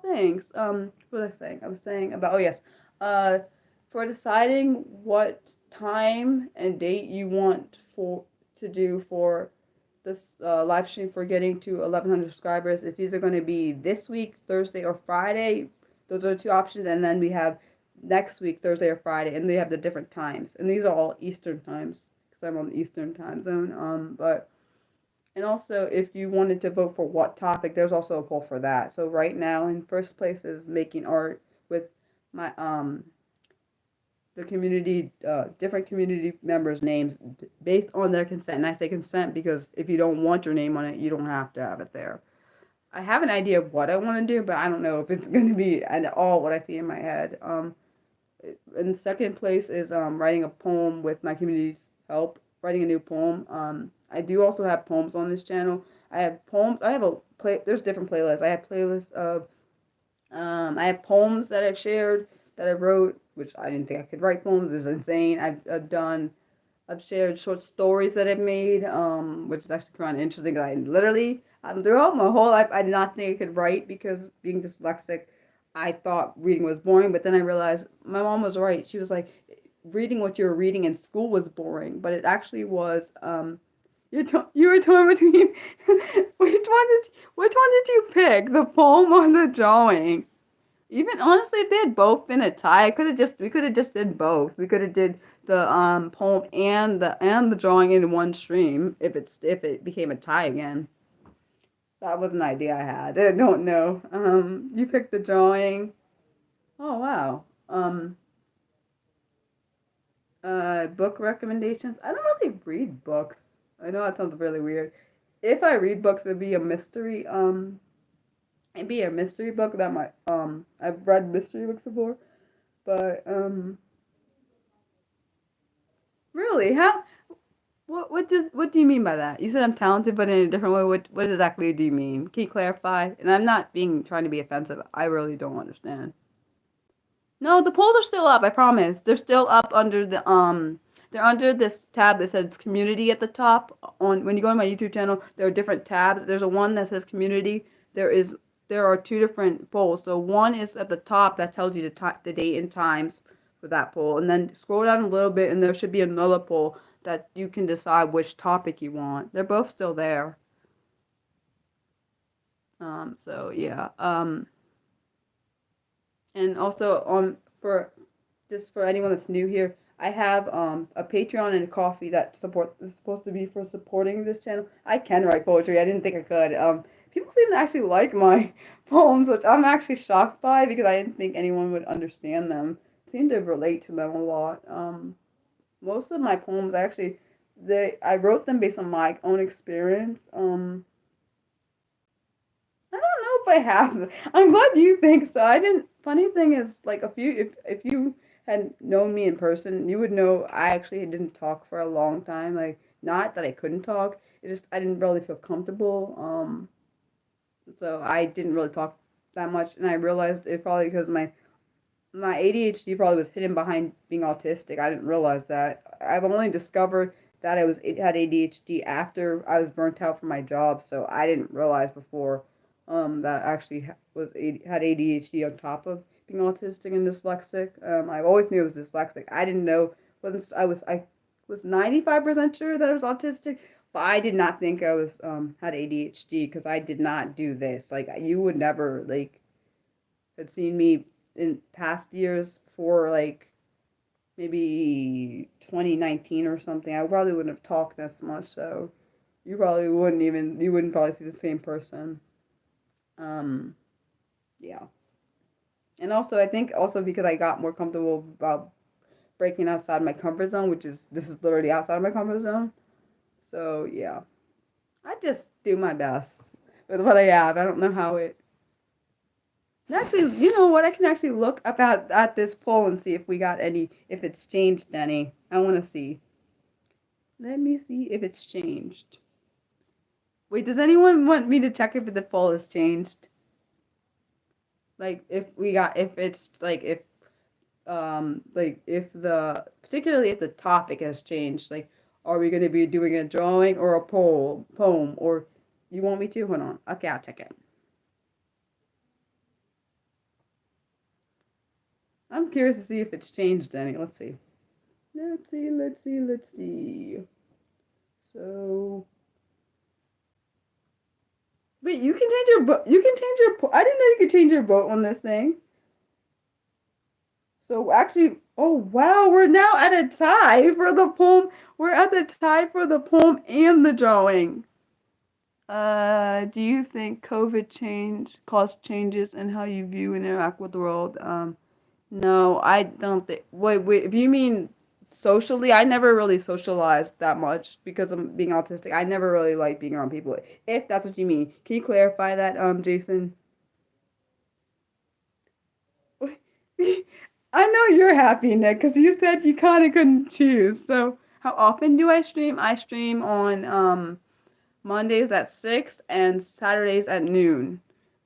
[SPEAKER 1] things. What was I saying? I was saying about, oh yes, uh, for deciding what time and date you want for to do for this live stream for getting to 1,100 subscribers, it's either going to be this week, Thursday or Friday. Those are the two options, and then we have next week, Thursday or Friday, and they have the different times, and these are all Eastern times because I'm on the Eastern time zone. But and also, if you wanted to vote for what topic, there's also a poll for that. So right now, in first place is making art with my the community, different community members' names based on their consent. And I say consent because if you don't want your name on it, you don't have to have it there. I have an idea of what I want to do, but I don't know if it's going to be at all what I see in my head. In second place is writing a poem with my community's help, writing a new poem. I do also have poems on this channel. I have poems. I have a play. There's different playlists. I have playlists of. I have poems that I've shared that I wrote, which I didn't think I could write poems. It's insane. I've done. I've shared short stories that I've made, which is actually kind of interesting. I literally, throughout my whole life, I did not think I could write because being dyslexic, I thought reading was boring. But then I realized my mom was right. She was like, reading what you were reading in school was boring, but it actually was. You were torn between which one did you pick, the poem or the drawing? Even honestly, if they had both been a tie, I could have just we could have just did both. We could have did the poem and the drawing in one stream if it became a tie again. That was an idea I had. I don't know. You picked the drawing. Oh wow. Book recommendations. I don't really read books. I know that sounds really weird. If I read books, it'd be a mystery. It'd be a mystery book that my I've read mystery books before, but really, how what do you mean by that? You said I'm talented, but in a different way. What exactly do you mean? Can you clarify? And I'm not being trying to be offensive. I really don't understand. No, the polls are still up. I promise. They're still up under the They're under this tab that says community at the top. On when you go on my YouTube channel, there are different tabs. There's a one that says community. There is there are two different polls. So one is at the top that tells you the date and times for that poll, and then scroll down a little bit, and there should be another poll that you can decide which topic you want. They're both still there. So yeah. And also for just for anyone that's new here, I have a Patreon and a Coffee that support is supposed to be for supporting this channel. I can write poetry. I didn't think I could. people seem to actually like my poems, which I'm actually shocked by because I didn't think anyone would understand them. Seem to relate to them a lot. Most of my poems actually, I wrote them based on my own experience. I don't know if I have. I'm glad you think so. I didn't. Funny thing is, like a few, if you had known me in person, you would know I actually didn't talk for a long time. Like, not that I couldn't talk, it just I didn't really feel comfortable. So I didn't really talk that much, and I realized it probably because my ADHD probably was hidden behind being autistic. I didn't realize that. I've only discovered that it had ADHD after I was burnt out from my job, so I didn't realize before that I actually had ADHD on top of being autistic and dyslexic. I always knew I was dyslexic. I didn't know once I was 95% sure that I was autistic, but I did not think I was had ADHD because I did not do this. Like you would never like had seen me in past years before like maybe 2019 or something. I probably wouldn't have talked this much, so you wouldn't probably see the same person. Um, yeah. And also I think also because I got more comfortable about breaking outside my comfort zone, which is this is literally outside my comfort zone. So yeah. I just do my best with what I have. I don't know how it actually, you know what? I can actually look up at this poll and see if we got any, if it's changed any. I want to see. Let me see if it's changed. Wait, does anyone want me to check if the poll has changed? Like if it's like if particularly if the topic has changed. Like, are we going to be doing a drawing or a poem, or you want me to? Hold on. Okay, I'll check it. I'm curious to see if it's changed any. Let's see. Let's see. So, wait, you can change your boat. You can change your. I didn't know you could change your boat on this thing. So actually, oh wow, we're now at a tie for the poem. We're at the tie for the poem and the drawing. Do you think COVID change caused changes in how you view and interact with the world? No, I don't think. Wait. If you mean socially, I never really socialized that much because of being autistic. I never really liked being around people. If that's what you mean, can you clarify that, Jason? I know you're happy, Nick, because you said you kind of couldn't choose. So, how often do I stream? I stream on Mondays at 6 and Saturdays at noon.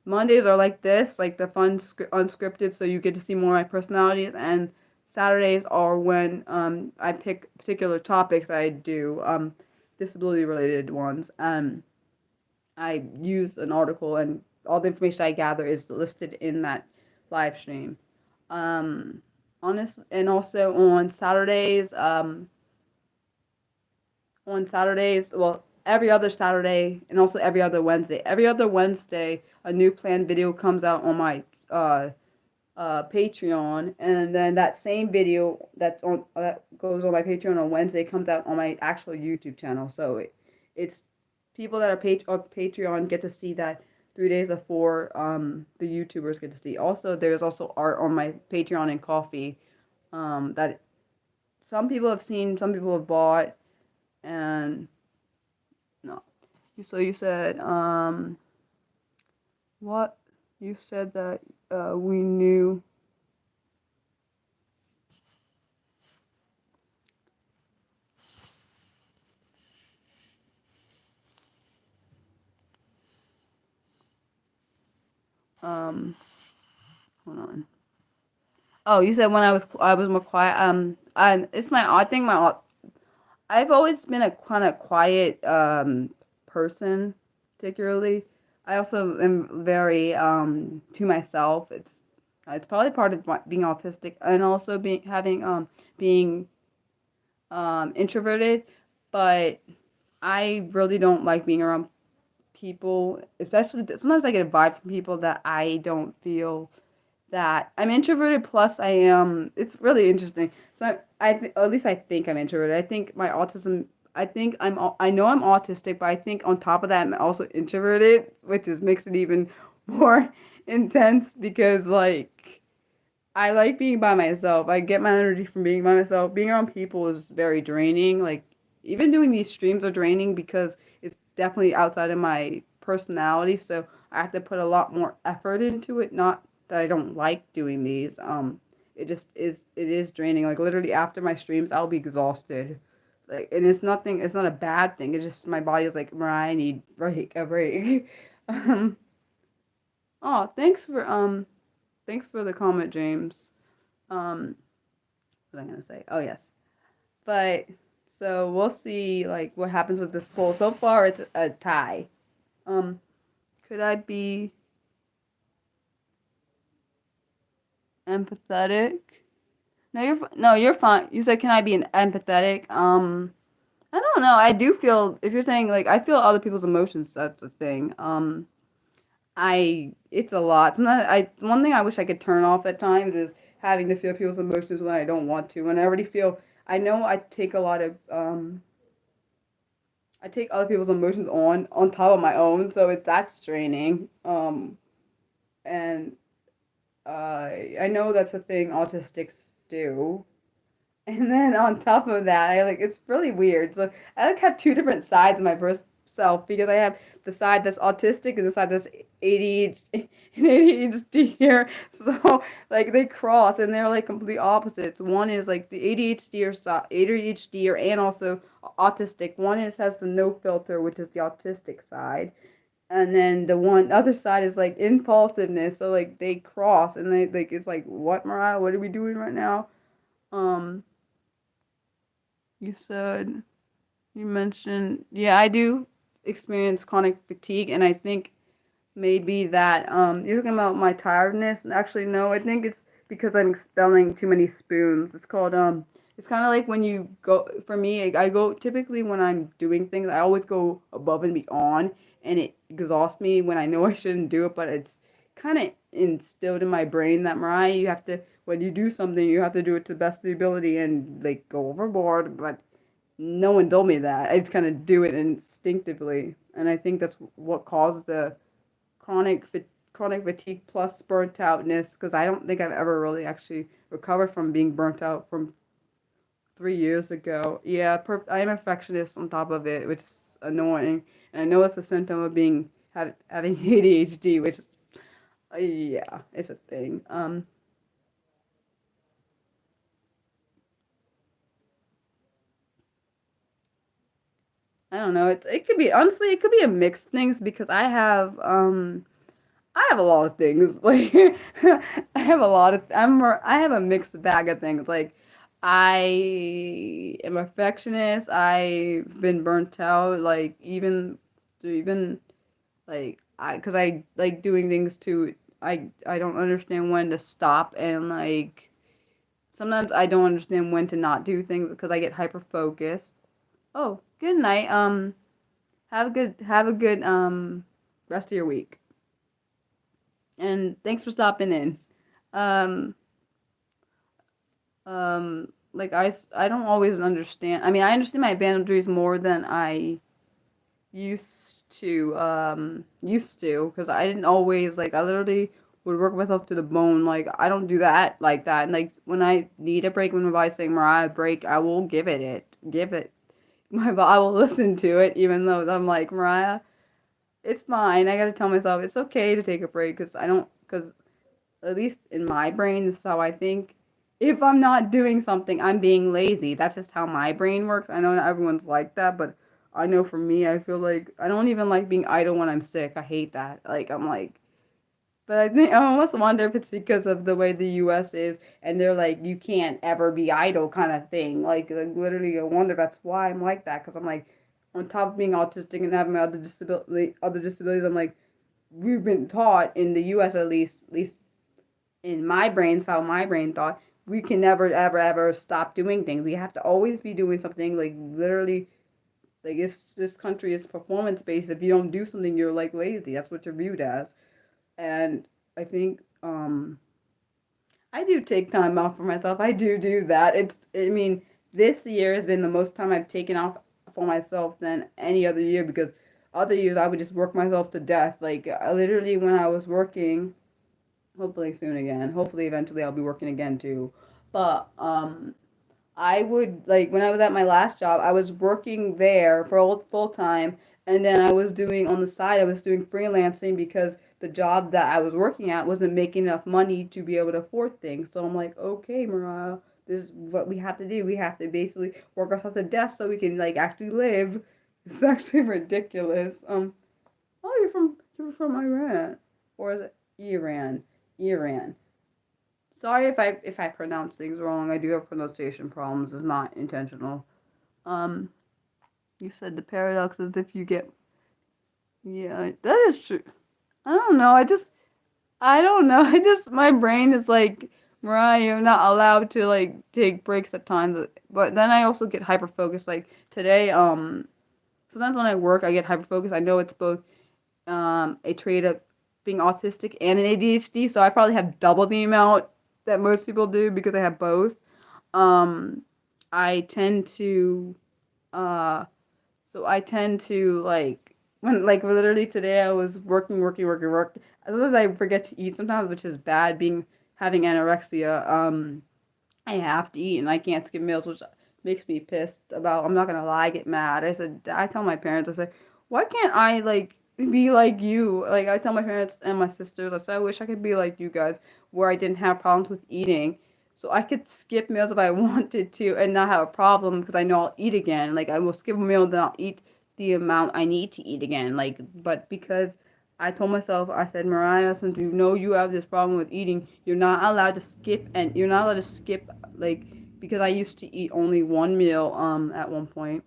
[SPEAKER 1] Mondays are like this, like the fun unscripted, so you get to see more of my personalities. And Saturdays are when I pick particular topics I do, disability related ones. I use an article, and all the information I gather is listed in that live stream. Um, and also on Saturdays, well, every other Saturday and also every other Wednesday. Every other Wednesday, a new planned video comes out on my Patreon, and then that same video that goes on my Patreon on Wednesday comes out on my actual YouTube channel. So it's people that are Patreon get to see that 3 days before the YouTubers get to see. Also, there's also art on my Patreon and Coffee that some people have seen, some people have bought, and no. So you said what? You said that we knew. Um, hold on. Oh, you said when I was more quiet. I think I've always been a kind of quiet person, particularly. I also am very to myself. It's probably part of being autistic and also being introverted, but I really don't like being around people, especially sometimes I get a vibe from people that I don't feel that I'm introverted. Plus, I am. It's really interesting. So at least I think I'm introverted. I think my autism. I think I know I'm autistic, but I think on top of that I'm also introverted, which is makes it even more intense because like I like being by myself. I get my energy from being by myself. Being around people is very draining. Like even doing these streams are draining because it's definitely outside of my personality, so I have to put a lot more effort into it. Not that I don't like doing these. It just is it is draining. Like literally after my streams, I'll be exhausted. Like and it's nothing. It's not a bad thing. It's just my body is like, Mariah, I need a break. um. Oh, thanks for the comment, James. What was I gonna say? Oh yes, but so we'll see like what happens with this poll. So far, it's a tie. Um, could I be empathetic? No, you're fine. You said, can I be an empathetic? I don't know. I do feel if you're saying like I feel other people's emotions. That's a thing. It's a lot. Sometimes one thing I wish I could turn off at times is having to feel people's emotions when I don't want to. When I already feel, I know I take a lot of I take other people's emotions on top of my own, so that's draining. And I know that's a thing autistics do. And then on top of that, I like it's really weird. So I like have two different sides of my self because I have the side that's autistic and the side that's ADHD and ADHD here. So like they cross and they're like complete opposites. One is like the ADHD or and also autistic. One is has the no filter, which is the autistic side. And then the one other side is like impulsiveness. So like they cross and they like it's like what Mariah, what are we doing right now? Um you said you mentioned, yeah, I do experience chronic fatigue, and I think maybe that you're talking about my tiredness. Actually, no, I think it's because I'm expelling too many spoons. It's called it's kind of like when you go. For me, I go typically when I'm doing things. I always go above and beyond, and it exhausts me when I know I shouldn't do it. But it's kind of instilled in my brain that Mariah, you have to when you do something, you have to do it to the best of the ability and like go overboard. But no one told me that. I just kind of do it instinctively, and I think that's what caused the chronic chronic fatigue plus burnt outness. Because I don't think I've ever really actually recovered from being burnt out from 3 years ago. Yeah, I am a perfectionist on top of it, which is annoying, and I know it's a symptom of being having ADHD, which yeah, it's a thing. I don't know. It could be honestly, it could be a mixed things because I have a lot of things. Like I have a lot of I have a mixed bag of things. Like I am a perfectionist. I've been burnt out. Like even like I because I like doing things too. I don't understand when to stop and like sometimes I don't understand when to not do things because I get hyper focused. Oh, good night. Have a good rest of your week. And thanks for stopping in. Um, like I don't always understand. I mean, I understand my boundaries more than I used to, because I didn't always like. I literally would work myself to the bone. Like I don't do that like that. And like when I need a break, when my body's saying Mariah break, I will give it. I will listen to it, even though I'm like Mariah. It's fine. I gotta tell myself it's okay to take a break because I don't because at least in my brain, this is how I think. If I'm not doing something, I'm being lazy. That's just how my brain works. I know not everyone's like that, but I know for me, I feel like I don't even like being idle when I'm sick. I hate that. Like I'm like, but I think I almost wonder if it's because of the way the U.S. is, and they're like, you can't ever be idle kind of thing. Like literally, I wonder if that's why I'm like that. Because I'm like, on top of being autistic and having my other disabilities, I'm like, we've been taught in the U.S. At least in my brain, it's how my brain thought, we can never ever ever stop doing things. We have to always be doing something. Like literally, like it's this country is performance based. If you don't do something, you're like lazy. That's what you're viewed as. And I think I do take time off for myself. I do that. I mean, this year has been the most time I've taken off for myself than any other year, because other years I would just work myself to death. Like I literally, when I was working, hopefully soon again. Hopefully eventually I'll be working again too. But I would, like, when I was at my last job, I was working there for full time, and then I was doing on the side, I was doing freelancing because the job that I was working at wasn't making enough money to be able to afford things. So I'm like, okay, Mariah, this is what we have to do. We have to basically work ourselves to death so we can like actually live. It's actually ridiculous. Oh, you're from Iran, or is it Iran? Iran. Sorry if I pronounce things wrong. I do have pronunciation problems. It's not intentional. Um, you said the paradox is if you get, yeah, that is true. I don't know. I don't know. My brain is like, Mariah, you're not allowed to like take breaks at times. But then I also get hyper focused. Like today, sometimes when I work, I get hyper focused. I know it's both a trait of being autistic and an ADHD, so I probably have double the amount that most people do because I have both. Um, I tend to, uh, so I tend to like when like literally today I was working. Sometimes I forget to eat sometimes, which is bad. Being having anorexia, I have to eat and I can't skip meals, which makes me pissed about. I'm not gonna lie, I get mad. I tell my parents, I say, why can't I like be like you? Like I tell my parents and my sisters, I say, I wish I could be like you guys, where I didn't have problems with eating, so I could skip meals if I wanted to and not have a problem because I know I'll eat again. Like I will skip a meal, then I'll eat the amount I need to eat again. Like, but because I told myself, I said, Mariah, since you know you have this problem with eating, you're not allowed to skip, and you're not allowed to skip, like, because I used to eat only one meal, at one point.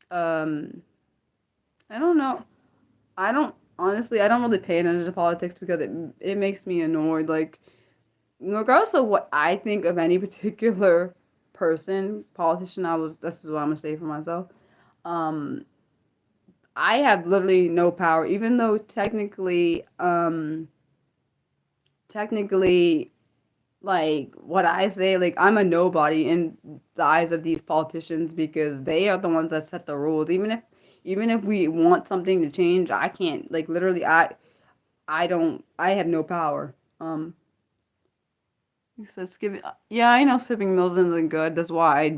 [SPEAKER 1] Um, I don't know. I don't, honestly, I don't really pay attention to politics because it makes me annoyed. Like, regardless of what I think of any particular person, politician, this is what I'm gonna say for myself. Um, I have literally no power, even though technically, like what I say, like I'm a nobody in the eyes of these politicians because they are the ones that set the rules. Even if we want something to change, I can't. Like literally, I don't. I have no power. You said skipping. Yeah, I know skipping meals isn't good. That's why.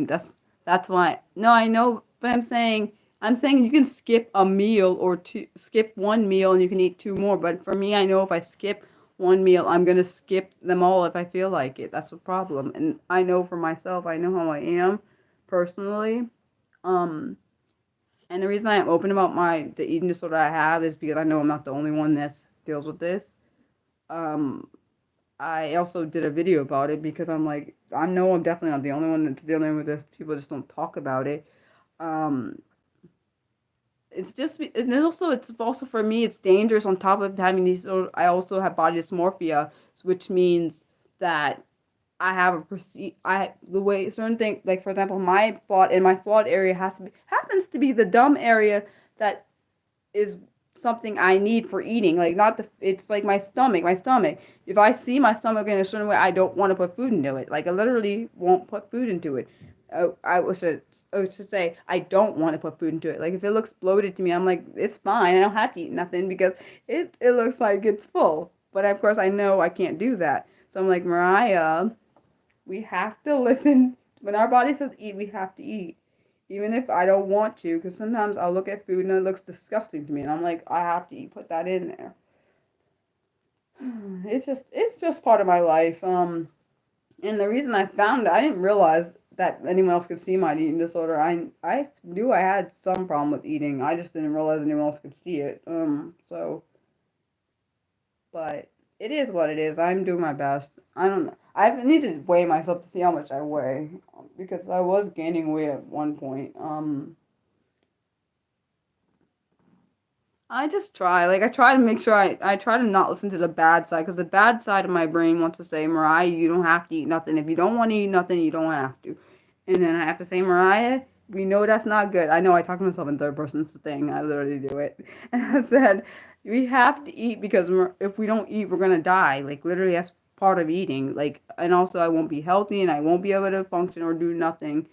[SPEAKER 1] No, I know, but I'm saying you can skip a meal or two, skip one meal and you can eat two more. But for me, I know if I skip one meal, I'm gonna skip them all if I feel like it. That's the problem. And I know for myself, I know how I am personally. Um, and the reason I am open about the eating disorder I have is because I know I'm not the only one that deals with this. Um, I also did a video about it because I'm like, I know I'm definitely not the only one that's dealing with this. People just don't talk about it. Um, and then also it's also for me, it's dangerous. On top of having these, so I also have body dysmorphia, which means that I have the way certain things, like for example, my flawed area happens to be the dumb area that is something I need for eating. Like not it's like my stomach. My stomach. If I see my stomach in a certain way, I don't want to put food into it. Like I literally won't put food into it. I should say I don't want to put food into it. Like if it looks bloated to me, I'm like, it's fine. I don't have to eat nothing because it looks like it's full. But of course I know I can't do that. So I'm like, Mariah, we have to listen. When our body says eat, we have to eat. Even if I don't want to, because sometimes I'll look at food and it looks disgusting to me, and I'm like, I have to eat, put that in there. It's just part of my life. And the reason I found it, I didn't realize that anyone else could see my eating disorder. I knew I had some problem with eating. I just didn't realize anyone else could see it. But it is what it is. I'm doing my best. I don't know. I need to weigh myself to see how much I weigh because I was gaining weight at one point. I just try. Like, I try to make sure I try to not listen to the bad side because the bad side of my brain wants to say, Mariah, you don't have to eat nothing. If you don't want to eat nothing, you don't have to. And then I have to say, Mariah, we know that's not good. I know I talk to myself in third person. It's the thing. I literally do it. And I said, we have to eat because if we don't eat, we're going to die. Like, literally, that's part of eating. Like, and also I won't be healthy and I won't be able to function or do nothing.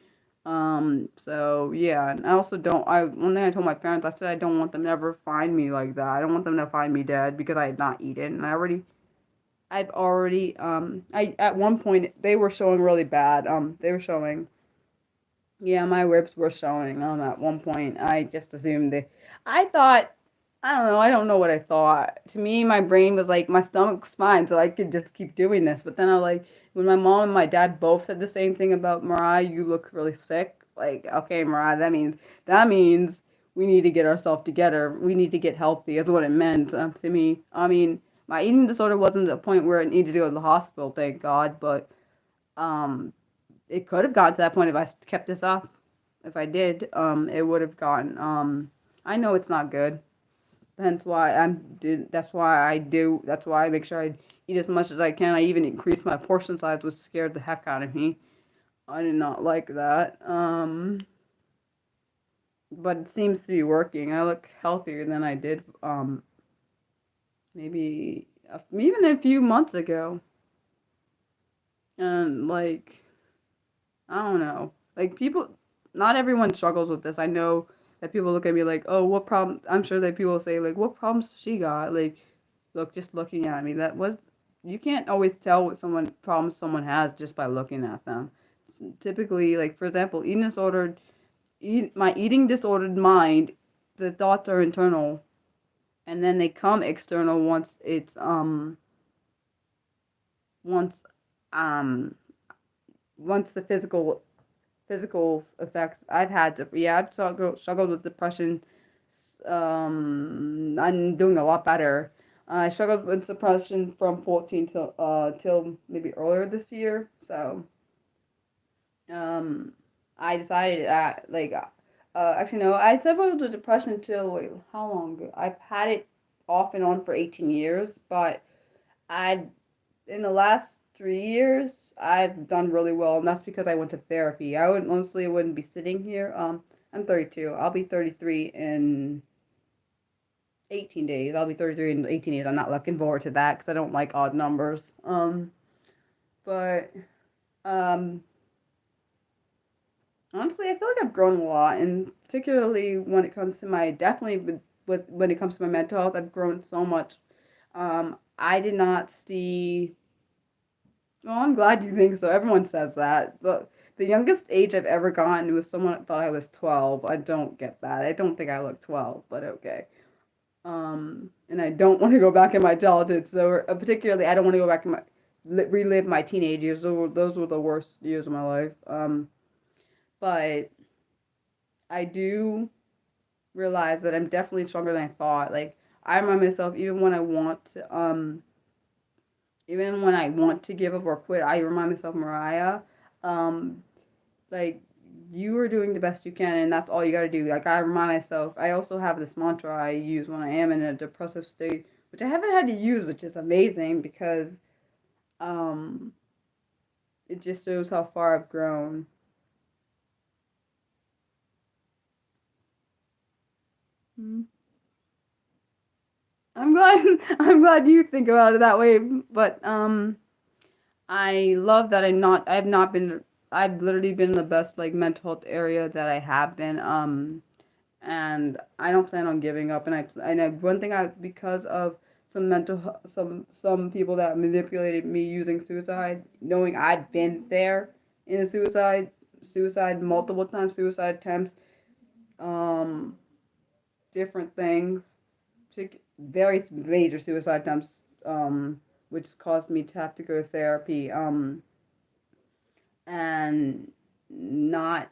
[SPEAKER 1] So yeah, and I also don't. One thing I told my parents, I said I don't want them to ever find me like that. I don't want them to find me dead because I had not eaten, and I've already, I at one point they were showing really bad. They were showing, yeah, my ribs were showing. At one point, I just assumed I thought, I don't know. I don't know what I thought. To me, my brain was like my stomach's fine, so I could just keep doing this. But then I like when my mom and my dad both said the same thing about Mariah. You look really sick. Like, okay, Mariah, that means we need to get ourselves together. We need to get healthy. Is what it meant to me. I mean, my eating disorder wasn't a point where I needed to go to the hospital, thank God. But um, it could have gotten to that point if I kept this up. If I did, it would have gotten. I know it's not good. Hence why That's why I do. That's why I make sure I eat as much as I can. I even increased my portion size, which scared the heck out of me. I did not like that. But it seems to be working. I look healthier than I did. Maybe even a few months ago. And like I don't know. Like people, not everyone struggles with this. I know that people look at me like, oh, what problem? I'm sure that people say like, what problems she got? Like, look, just looking at me. That was, you can't always tell what someone problems someone has just by looking at them. Typically, like for example, my eating disordered mind, the thoughts are internal, and then they come external once um once the physical effects I've had to, yeah, I've struggled with depression. I'm doing a lot better. I struggled with depression from 14 till maybe earlier this year. So um I decided that actually no, I struggled with depression until wait, how long ago? I've had it off and on for 18 years, but I in the last 3 years, I've done really well, and that's because I went to therapy. I wouldn't be sitting here. I'm 32. I'll be 33 in 18 days. I'll be 33 in 18 days. I'm not looking forward to that because I don't like odd numbers. But um, honestly, I feel like I've grown a lot, and particularly when it comes to definitely with when it comes to my mental health, I've grown so much. I did not see. Well, I'm glad you think so. Everyone says that. The youngest age I've ever gotten was someone that thought I was 12. I don't get that. I don't think I look 12, but okay. And I don't want to go back in my childhood. So, particularly, I don't want to go back in relive my teenage years. Those were the worst years of my life. But I do realize that I'm definitely stronger than I thought. Like, I remind myself, even when I want to give up or quit, I remind myself, Mariah, um, like you are doing the best you can, and that's all you got to do. Like I remind myself. I also have this mantra I use when I am in a depressive state, which I haven't had to use, which is amazing because um, it just shows how far I've grown. Mm. I'm glad. I'm glad you think about it that way, but I love that I've not been. I've literally been in the best like mental health area that I have been. And I don't plan on giving up. One thing because of some people that manipulated me using suicide, knowing I've been there in a suicide multiple times, suicide attempts, um, different things, very major suicide attempts, which caused me to have to go to therapy, and not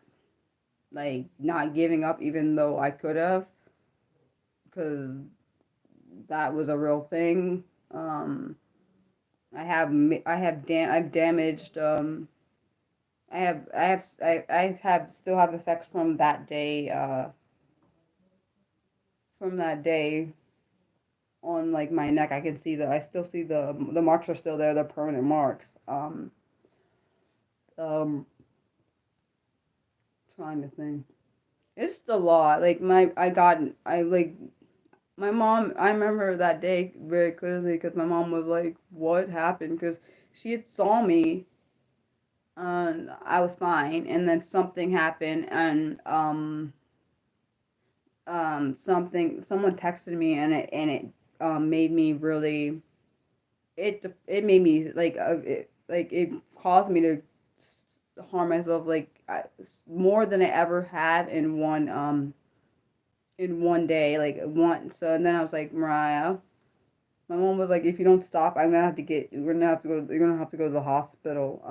[SPEAKER 1] not giving up even though I could have, because that was a real thing. Um, I've damaged. I have still have effects from that day. From that day on like my neck, I still see the marks are still there. They're permanent marks. Um, trying to think. It's just a lot. Like I like my mom, I remember that day very clearly because my mom was like, "What happened?" Because she had saw me. I was fine, and then something happened, and someone texted me, and it made me really, it made me like it caused me to harm myself like more than I ever had in one day, like one. So and then I was like, Mariah, my mom was like, if you don't stop, I'm gonna have to get. We're gonna have to go. You're gonna have to go to the hospital.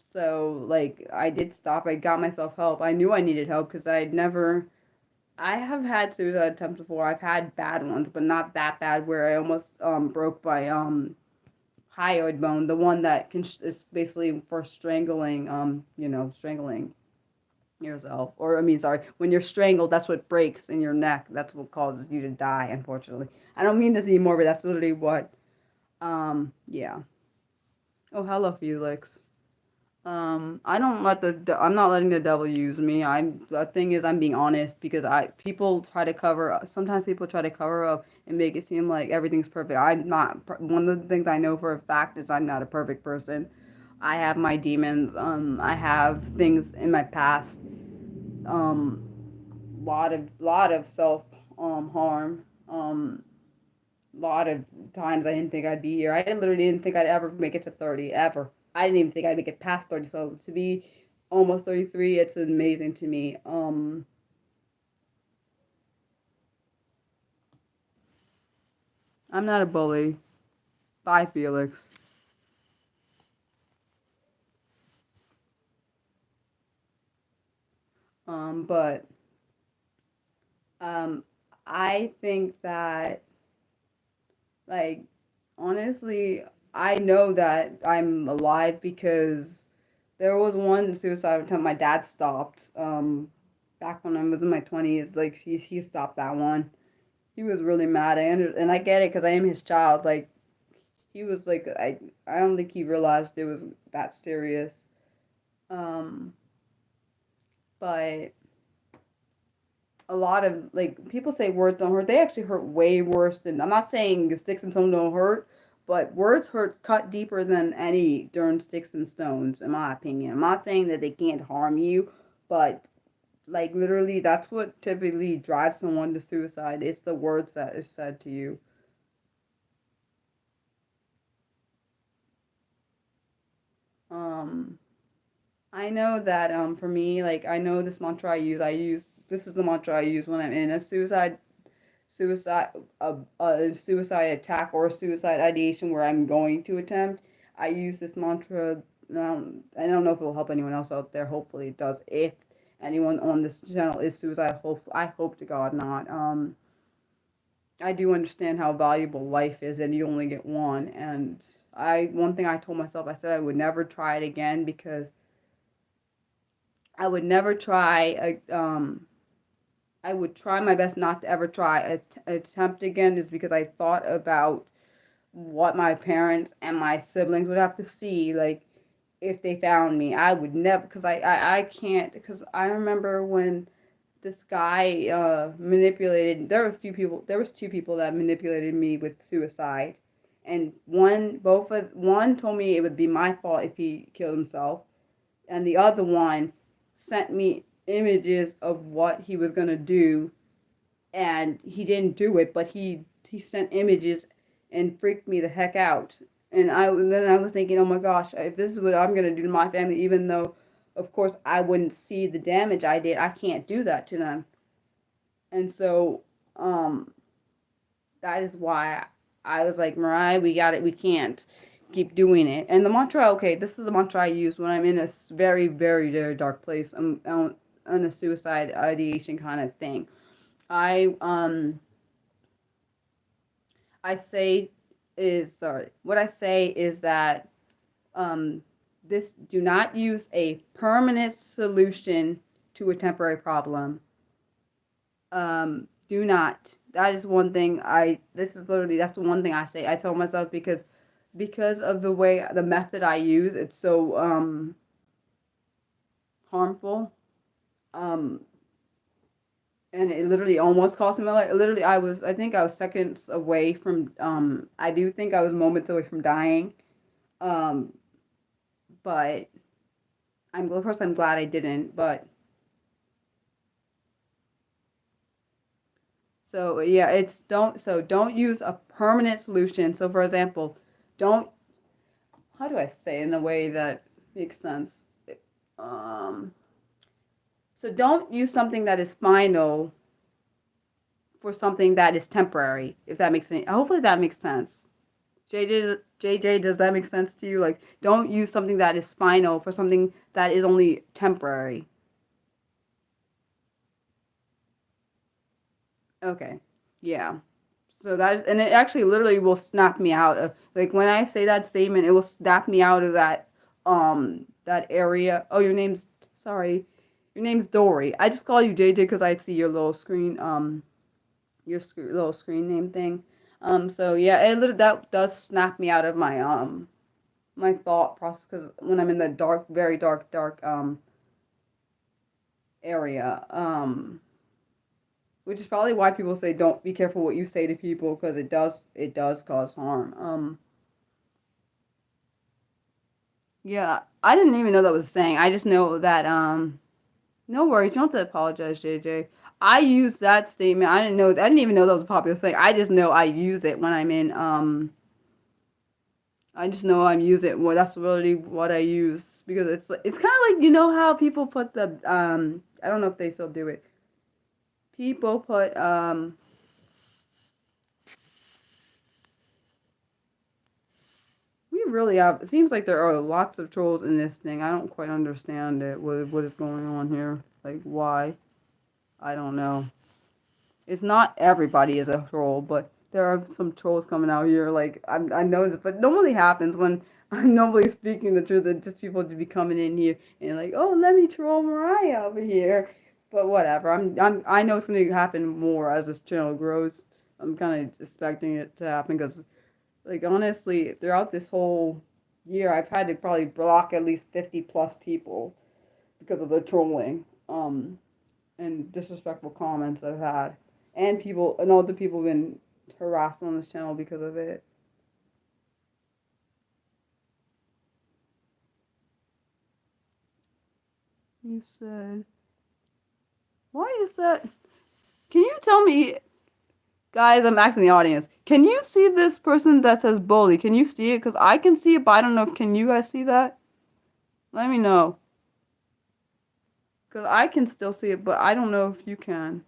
[SPEAKER 1] So like I did stop. I got myself help. I knew I needed help because I'd never. I have had suicide attempts before. I've had bad ones, but not that bad where I almost broke my hyoid bone, the one that is basically for strangling strangling yourself. Or I mean, sorry, when you're strangled, that's what breaks in your neck. That's what causes you to die. Unfortunately, I don't mean this anymore, but that's literally what. Yeah. Oh, hello, Felix. I don't let I'm not letting the devil use me. The thing is, I'm being honest because people try to cover, sometimes people try to cover up and make it seem like everything's perfect. I'm not, one of the things I know for a fact is I'm not a perfect person. I have my demons. I have things in my past. Um, lot of self harm. Lot of times I didn't think I'd be here. I literally didn't think I'd ever make it to 30 ever. I didn't even think I'd make it past 30. So to be almost 33, it's amazing to me. I'm not a bully. Bye, Felix. But um, I think that like honestly, I know that I'm alive because there was one suicide attempt my dad stopped. Back when I was in my 20s, like he stopped that one. He was really mad, and I get it because I am his child. Like he was like I don't think he realized it was that serious. Um, but a lot of like people say words don't hurt. They actually hurt way worse than. I'm not saying sticks and stones don't hurt, but words hurt cut deeper than any darn sticks and stones, in my opinion. I'm not saying that they can't harm you, but like literally, that's what typically drives someone to suicide. It's the words that is said to you. Um, I know that for me, like I know this mantra I use. This is the mantra I use when I'm in a suicide a suicide attack or a suicide ideation where I'm going to attempt. I use this mantra. I don't know if it will help anyone else out there. Hopefully it does. If anyone on this channel is suicide, I hope to God not. I do understand how valuable life is, and you only get one. And one thing I told myself, I said I would never try it again because I would never try. I would try my best not to ever try attempt again, just because I thought about what my parents and my siblings would have to see, like if they found me. I would never, because I can't, because I remember when this guy manipulated. There were a few people. There was two people that manipulated me with suicide, and one told me it would be my fault if he killed himself, and the other one sent me images of what he was gonna do, and he didn't do it, but he sent images and freaked me the heck out. And then I was thinking, oh my gosh, if this is what I'm gonna do to my family, even though, of course, I wouldn't see the damage I did, I can't do that to them. And so, um, that is why I was like, Mariah, we got it. We can't keep doing it. And the mantra, okay, this is the mantra I use when I'm in a very, very, very dark place. I'm on a suicide ideation kind of thing. I um I say is sorry. What I say is that um this do not use a permanent solution to a temporary problem. Do not. That is one thing this is literally that's the one thing I say. I tell myself because of the way the method I use, it's so harmful. Um and it literally almost cost me my life. Literally, I think I was seconds away from I do think I was moments away from dying. Um but of course I'm glad I didn't, but so yeah, don't use a permanent solution. So for example, don't how do I say it in a way that makes sense? Um, so don't use something that is final for something that is temporary, if that makes sense. Hopefully that makes sense. JJ, does that make sense to you? Like, don't use something that is final for something that is only temporary. Okay. Yeah. So that is, and it actually literally will snap me out of, like, when I say that statement, it will snap me out of that area. Oh, sorry, your name's Dory. I just call you JJ because I see your little screen, little screen name thing. So yeah, that does snap me out of my thought process because when I'm in the dark, very dark, area, which is probably why people say don't be careful what you say to people because it does cause harm. Yeah, I didn't even know that was a saying. I just know that no worries, you don't have to apologize, JJ. I use that statement. I didn't even know that was a popular thing. I just know I use it when I'm in I just know I'm using it more. That's really what I use because it's kind of like how people put the I don't know if they still do it. People put we really have. It seems like there are lots of trolls in this thing. I don't quite understand it. What is going on here? Like why? I don't know. It's not everybody is a troll, but there are some trolls coming out here. Like I noticed, but normally happens when I'm normally speaking the truth. That just people to be coming in here and like, oh, let me troll Mariah over here. But whatever. I know it's going to happen more as this channel grows. I'm kind of expecting it to happen because, like, honestly, throughout this whole year, I've had to probably block at least 50 plus people because of the trolling. And disrespectful comments I've had, and all the people have been harassed on this channel because of it. You said, why is that? Can you tell me, guys? I'm asking the audience. Can you see this person that says bully? Can you see it? Because I can see it, but I don't know if can you guys see that? Let me know. Because I can still see it, but I don't know if you can.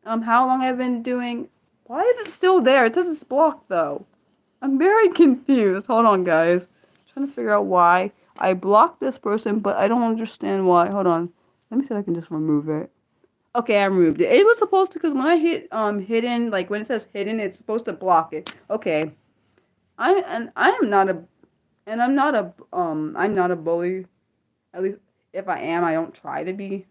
[SPEAKER 1] How long I've been doing? Why is it still there? It says it's blocked though. I'm very confused. Hold on, guys. I'm trying to figure out why I blocked this person, but I don't understand why. Hold on. Let me see if I can just remove it. Okay, I removed it. It was supposed to, because when I hit hidden, like when it says hidden, it's supposed to block it. Okay. I am not a and I'm not a bully. At least if I am, I don't try to be.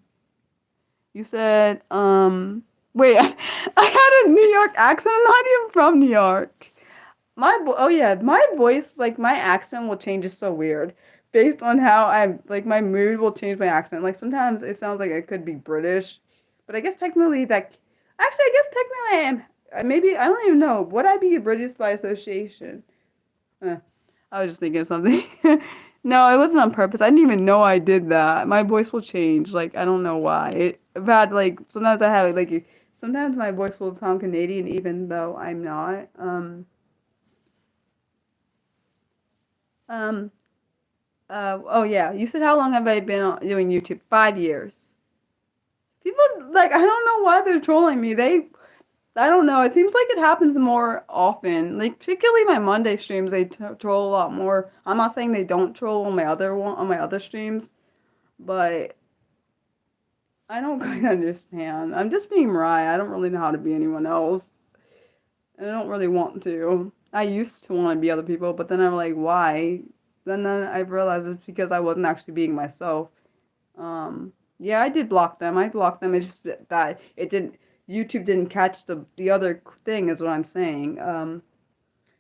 [SPEAKER 1] You said wait, I had a New York accent. I'm not even from New York. Oh yeah, my voice, like my accent will change. It's so weird based on how I'm, like my mood will change my accent. Like sometimes it sounds like it could be British, but I guess technically I guess technically I am. Maybe I don't even know. Would I be British by association? I was just thinking of something. No, it wasn't on purpose. I didn't even know I did that. My voice will change. Like I don't know why. I've had like sometimes I have like sometimes my voice will sound Canadian even though I'm not. Um, oh yeah, you said how long have I been doing YouTube? 5 years. People like I don't know why they're trolling me. I don't know. It seems like it happens more often. Like particularly my Monday streams, they troll a lot more. I'm not saying they don't troll on my other streams, but I don't quite understand. I'm just being Mariah. I don't really know how to be anyone else, and I don't really want to. I used to want to be other people, but then I'm like, why? Then I realized it's because I wasn't actually being myself. Yeah, I did block them. I blocked them. It's just that it didn't. YouTube didn't catch the other thing, is what I'm saying.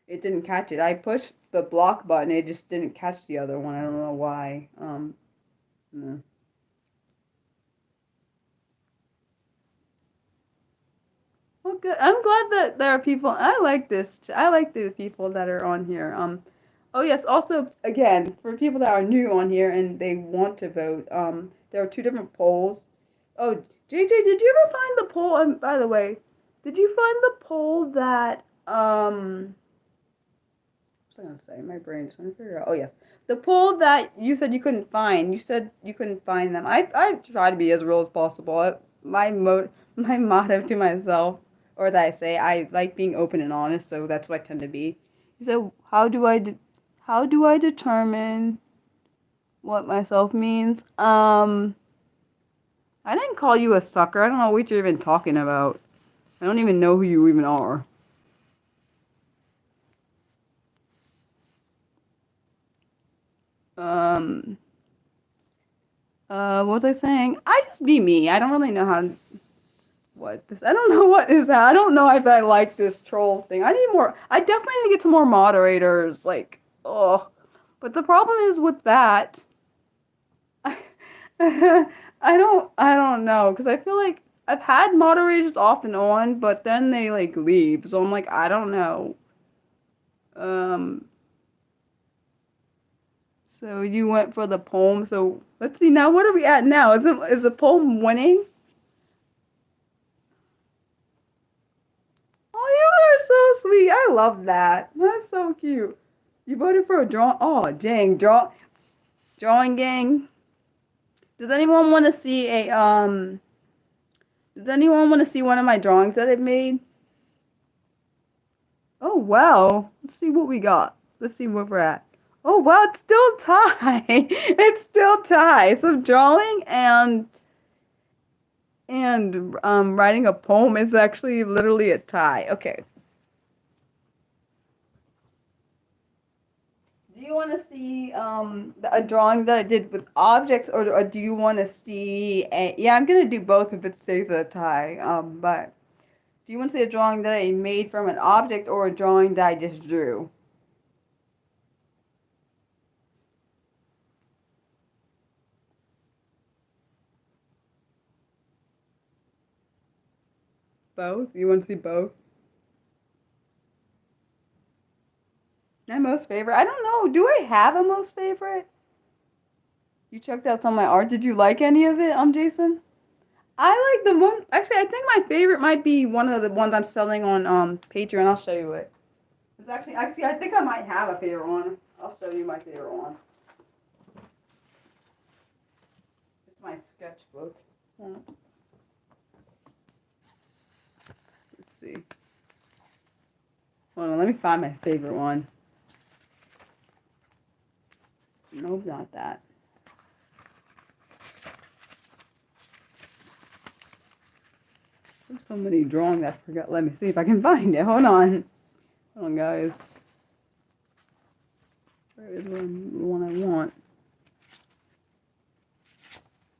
[SPEAKER 1] It didn't catch it. I pushed the block button. It just didn't catch the other one. I don't know why. No. Well, good. I'm glad that there are people. I like this. I like the people that are on here. Oh yes, also again, for people that are new on here and they want to vote, there are two different polls. Oh, JJ, did you ever find the poll? By the way, did you find the poll that what was I gonna say? My brain's trying to figure out. Oh yes, the poll that you said you couldn't find. You said you couldn't find them. I try to be as real as possible. My motto to myself, or that I say, I like being open and honest, so that's what I tend to be. You said, how do I determine what myself means? I didn't call you a sucker. I don't know what you're even talking about. I don't even know who you even are. Um, what was I saying? I just be me. I don't really know how to, what this, I don't know what is that. I don't know if I like this troll thing. I need more, I definitely need to get some more moderators. Like, oh, but the problem is with that, I don't know, because I feel like I've had moderators off and on, but then they like leave. So I'm like, I don't know. Um, so you went for the poem. So let's see now. What are we at now? Is the poem winning? Oh, you are so sweet. I love that. That's so cute. You voted for a draw. Oh, dang, drawing gang. Does anyone want to see a Does anyone want to see one of my drawings that I've made? Oh wow. Let's see what we got. Let's see where we're at. Oh wow, it's still tie. It's still tie. So drawing and writing a poem is actually literally a tie. Okay. Do you want to see a drawing that I did with objects, or do you want to see a? Yeah, I'm gonna do both if it stays at a tie. But do you want to see a drawing that I made from an object or a drawing that I just drew? Both? You want to see both? My most favorite? I don't know. Do I have a most favorite? You checked out some of my art. Did you like any of it, Jason? I like the one. Actually, I think my favorite might be one of the ones I'm selling on Patreon. I'll show you it. It's actually I think I might have a favorite one. I'll show you my favorite one. It's my sketchbook. Let's see. Hold on, let me find my favorite one. Nope, not that. There's so many drawings I forgot. Let me see if I can find it. Hold on. Hold on, guys. Where is the one I want?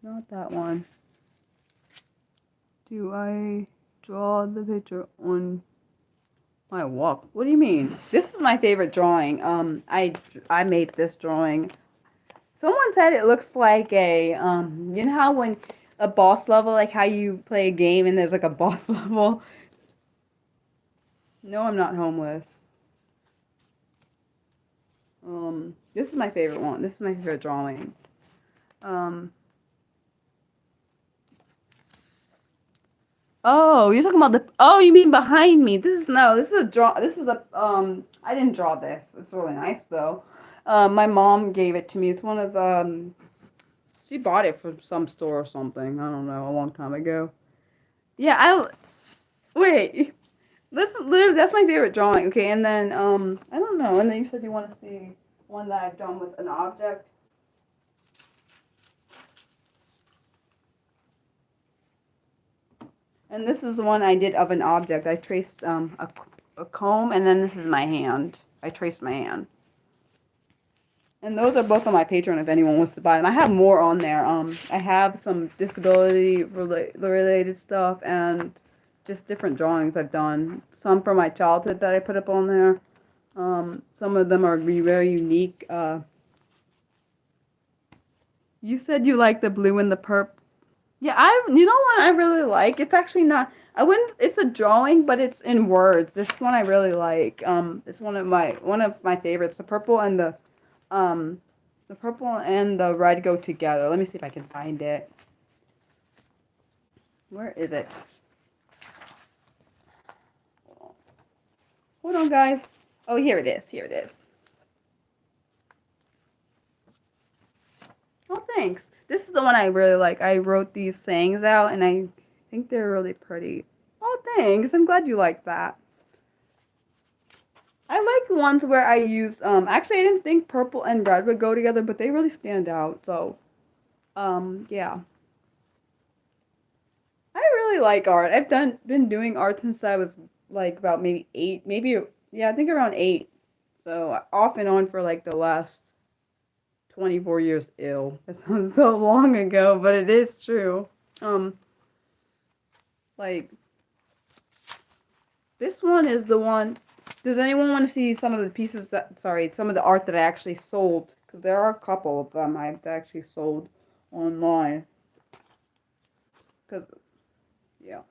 [SPEAKER 1] Not that one. Do I draw the picture on my walk? What do you mean? This is my favorite drawing. I made this drawing. Someone said it looks like a you know how when a boss level, like how you play a game and there's like a boss level. No, I'm not homeless. This is my favorite one. This is my favorite drawing. Oh, you're talking about the. Oh, you mean behind me? This is a draw. This is a. I didn't draw this. It's really nice though. My mom gave it to me. It's one of She bought it from some store or something. I don't know, a long time ago. Yeah, I. Wait. That's my favorite drawing. Okay, and then I don't know. And then you said you want to see one that I've done with an object. And this is the one I did of an object. I traced a comb, and then this is my hand. I traced my hand. And those are both on my Patreon if anyone wants to buy them. I have more on there. I have some disability related stuff and just different drawings I've done. Some from my childhood that I put up on there. Some of them are very unique. You said you like the blue and the purple. Yeah, you know what I really like? It's actually not, I wouldn't, it's a drawing, but it's in words. This one I really like. It's one of my favorites. Um, the purple and the red go together. Let me see if I can find it. Where is it? Hold on, guys. Oh, here it is. Here it is. Oh, thanks. This is the one I really like. I wrote these sayings out, and I think they're really pretty. Oh, thanks. I'm glad you like that. I like the ones where I use actually I didn't think purple and red would go together, but they really stand out. So, yeah. I really like art. I've been doing art since I was like about maybe 8, maybe yeah, I think around 8. So, off and on for like the last 24 years. Ew. That sounds so long ago, but it is true. Um, like this one is the one. Does anyone want to see some of the pieces some of the art that I actually sold? Because there are a couple of them I've actually sold online. Because, yeah.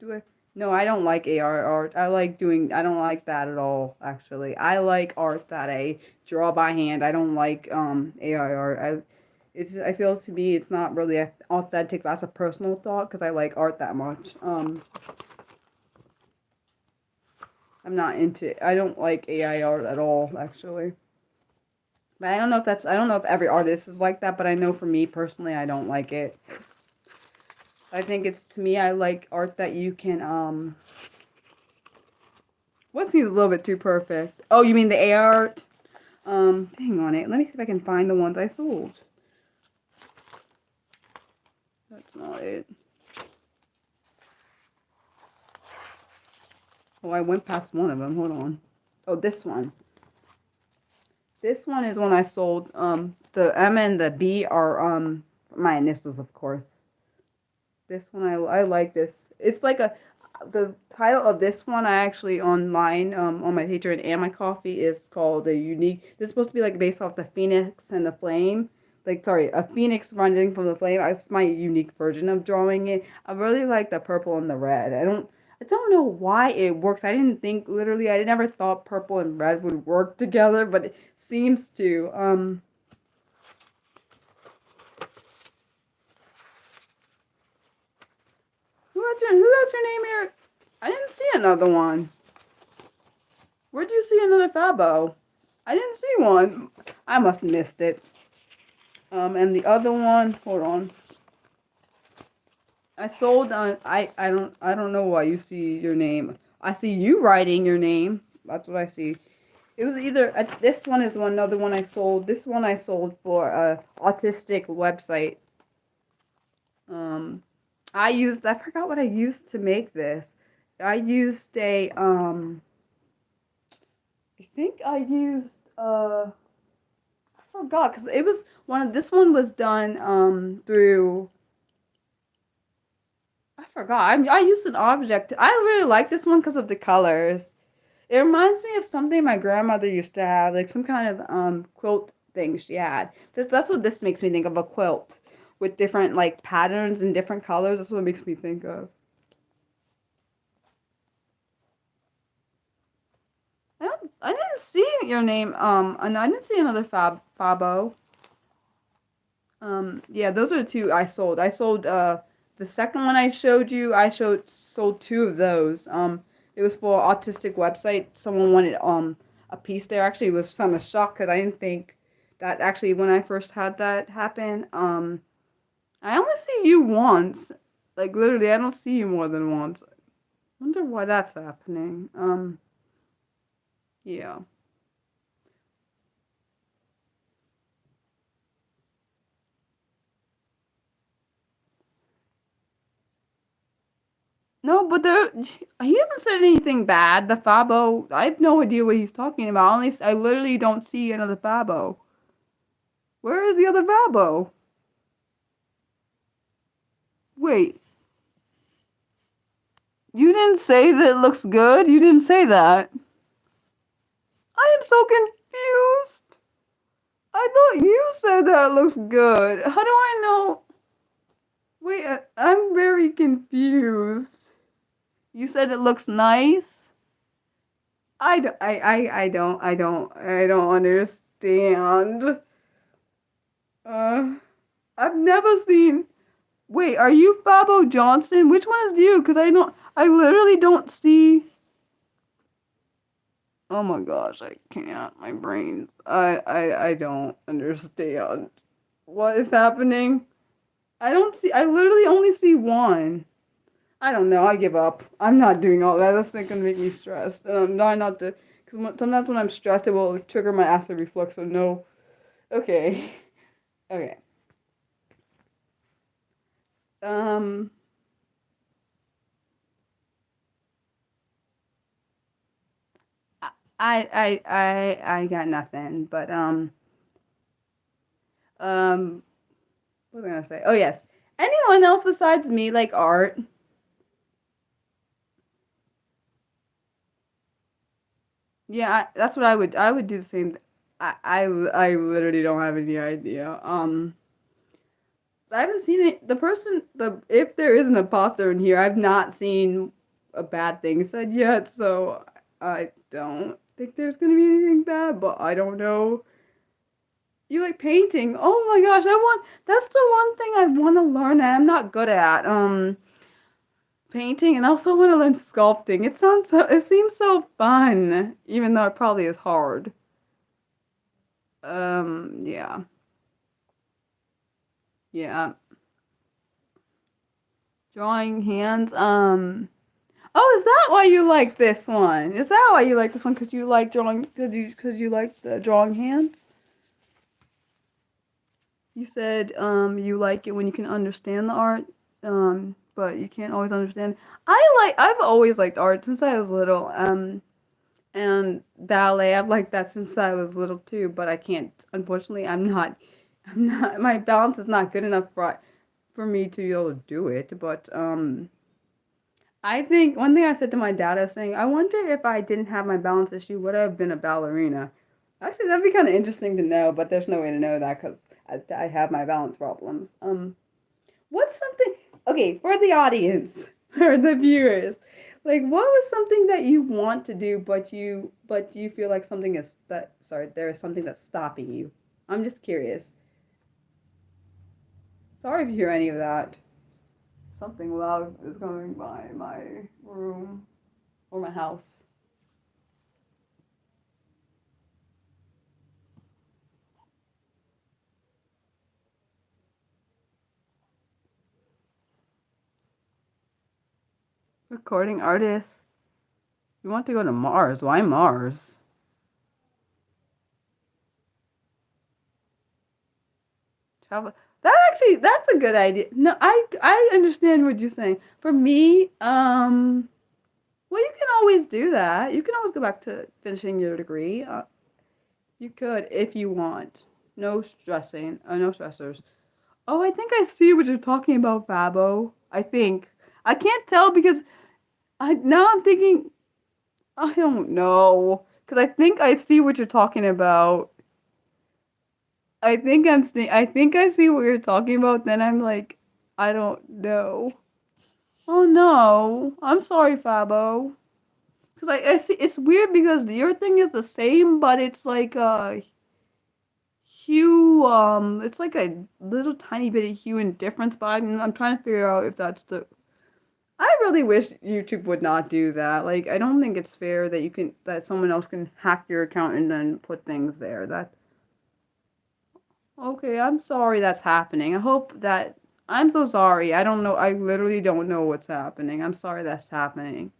[SPEAKER 1] Do I? No, I don't like AR art. I don't like that at all, actually. I like art that I draw by hand. I don't like AI art. I feel to me it's not really authentic. That's a personal thought because I like art that much. I don't like AI art at all, actually. But I don't know if every artist is like that, but I know for me personally, I don't like it. I think to me, I like art that you can, what seems a little bit too perfect? Oh, you mean the AI art? Hang on it. Let me see if I can find the ones I sold. That's not it. Oh, I went past one of them. Hold on. Oh, this one. This one is one I sold. The M and the B are my initials, of course. This one I like this. It's like the title of this one I actually online on my Patreon and my coffee is called a unique. This is supposed to be like based off the phoenix and the flame. Like sorry, a phoenix rising from the flame. It's my unique version of drawing it. I really like the purple and the red. I don't know why it works. I didn't think literally. I never thought purple and red would work together, but it seems to. Who else your name here? I didn't see another one. Where'd you see another Fabo? I didn't see one. I must have missed it. And the other one, hold on. I sold on. I don't know why you see your name. I see you writing your name. That's what I see. It was either this one is another one I sold. This one I sold for a autistic website. Um, I forgot what I used to make this. I used I think I used I forgot because it was this one was done through I forgot. I used an object. I really like this one because of the colors. It reminds me of something my grandmother used to have, like some kind of quilt thing she had. That's what this makes me think of, a quilt with different like patterns and different colors. That's what it makes me think of. I didn't see your name. And I didn't see another Fabo. Yeah, those are the two I sold. I sold the second one I showed you. Sold two of those. It was for autistic website. Someone wanted a piece there. Actually, it was kind of shocked because I didn't think that actually when I first had that happen. I only see you once. Like literally, I don't see you more than once. Wonder why that's happening. Yeah. No, but he hasn't said anything bad. The Fabo, I have no idea what he's talking about. I literally don't see another Fabo. Where is the other Fabo? Wait, you didn't say that it looks good? You didn't say that. I am so confused. I thought you said that it looks good. How do I know? Wait, I'm very confused. You said it looks nice? I don't understand. Uh, I've never seen. Wait, are you Fabo Johnson? Which one is you? Because I literally don't see. Oh my gosh, I can't. My brain. I don't understand. What is happening? I don't see. I literally only see one. I don't know. I give up. I'm not doing all that. That's not gonna make me stressed. Not to. Because sometimes when I'm stressed, it will trigger my acid reflux. So no. Okay. Okay. Um. I got nothing. But what was I gonna say? Oh yes. Anyone else besides me like art? Yeah, that's what I would. I would do the same. I literally don't have any idea. I haven't seen it. The person, the if there is an imposter in here, I've not seen a bad thing said yet, so I don't think there's gonna be anything bad. But I don't know. You like painting? Oh my gosh, I want. That's the one thing I want to learn and I'm not good at. Painting, and I also want to learn sculpting. It sounds so. It seems so fun, even though it probably is hard. Yeah, yeah. Drawing hands. Oh, is that why you like this one? Is that why you like this one? Because you like drawing? Because you like the drawing hands? You said you like it when you can understand the art, but you can't always understand. I've always liked art since I was little. And ballet, I've liked that since I was little too, but I can't. Unfortunately, I'm not. My balance is not good enough for me to be able to do it. But I think one thing I said to my dad, I was saying, I wonder if I didn't have my balance issue, would I have been a ballerina? Actually, that'd be kind of interesting to know, but there's no way to know that because I have my balance problems. What's something? Okay, for the audience or the viewers, like what was something that you want to do, but you feel like something is that sorry, there is something that's stopping you. I'm just curious. Sorry if you hear any of that. Something loud is going by my room or my house. Recording artist. You want to go to Mars? Why Mars? Travel. That's a good idea. No, I understand what you're saying. For me, well, you can always do that. You can always go back to finishing your degree. You could if you want. No stressing. No stressors. Oh, I think I see what you're talking about, Fabo. I think. I can't tell because now I'm thinking. I don't know because I think I see what you're talking about. I think I see what you're talking about. Then I'm like, I don't know. Oh no, I'm sorry, Fabo. Cause I see it's weird because your thing is the same, but it's like a hue. It's like a little tiny bit of hue and difference. But I'm trying to figure out if that's the. I really wish YouTube would not do that. Like, I don't think it's fair that that someone else can hack your account and then put things there. Okay, I'm sorry that's happening. I hope that I'm so sorry. I don't know. I literally don't know what's happening. I'm sorry that's happening.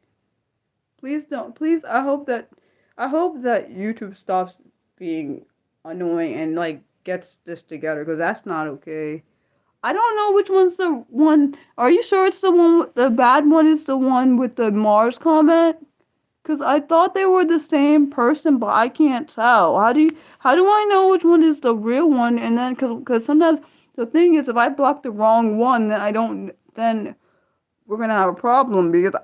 [SPEAKER 1] Please don't. Please, I hope that YouTube stops being annoying and like gets this together because that's not okay. I don't know which one's the one. Are you sure it's the one? The bad one is the one with the Mars comment? Cause I thought they were the same person, but I can't tell. How do I know which one is the real one? And then cause sometimes the thing is if I block the wrong one, then I don't then we're gonna have a problem because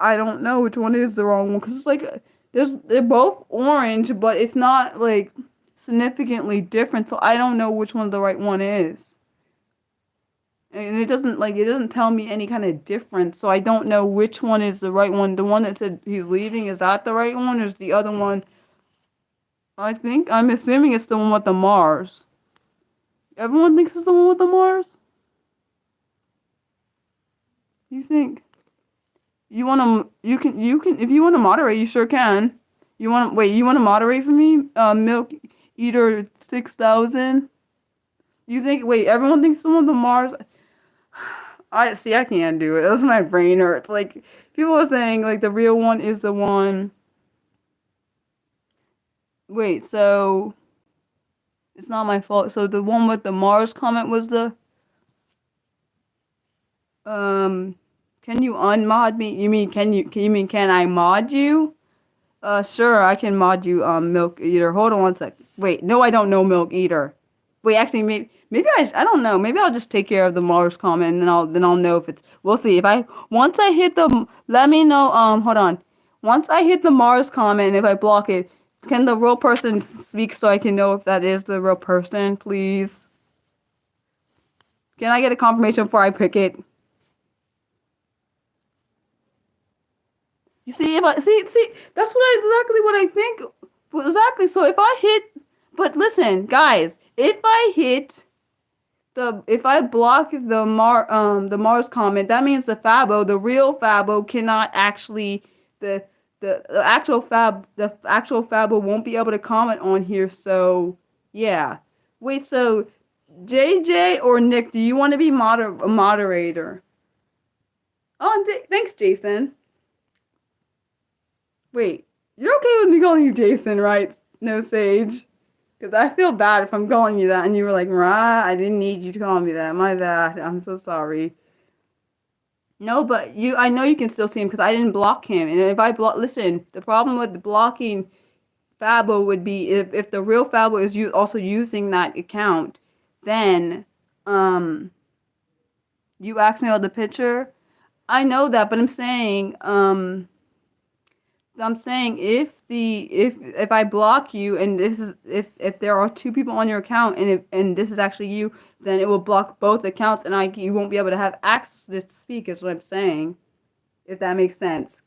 [SPEAKER 1] I don't know which one is the wrong one. Cause it's like they're both orange, but it's not like significantly different, so I don't know which one the right one is. and it doesn't tell me any kind of difference, so I don't know which one is the right one. The one that said he's leaving, is that the right one, or is the other one? I'm assuming it's the one with the Mars. Everyone thinks it's the one with the Mars? You think? If you want to moderate, you sure can. You want to moderate for me? Milk Eater 6000? Everyone thinks it's the one with the Mars? I can't do it. That's my brain hurts. Like, people are saying, like, the real one is the one. Wait, so it's not my fault. So the one with the Mars comment was the can you unmod me? Can I mod you? Sure, I can mod you, Milk Eater. Hold on one sec. Wait, no, I don't know Milk Eater. Wait, actually, I don't know. Maybe I'll just take care of the Mars comment, and then I'll know if it's. We'll see. Once I hit the, let me know. Hold on. Once I hit the Mars comment, and if I block it, can the real person speak so I can know if that is the real person, please? Can I get a confirmation before I pick it? You see, if I see, that's exactly what I think. Exactly. So if I hit, but listen, guys, if I block the Mars comment, that means the real Fabo cannot actually the actual Fabo won't be able to comment on here. So yeah. Wait, so JJ or Nick, do you want to be a moderator? Oh, thanks, Jason. Wait, you're okay with me calling you Jason, right? No Sage? Because I feel bad if I'm calling you that and you were like, "Rah, I didn't need you to call me that. My bad. I'm so sorry." No, but I know you can still see him because I didn't block him. And if I listen, the problem with the blocking Fabo would be if the real Fabo is also using that account, then, you asked me about the picture. I know that, but I'm saying if I block you and this is if there are two people on your account and this is actually you, then it will block both accounts and you won't be able to have access to speak is what I'm saying. If that makes sense.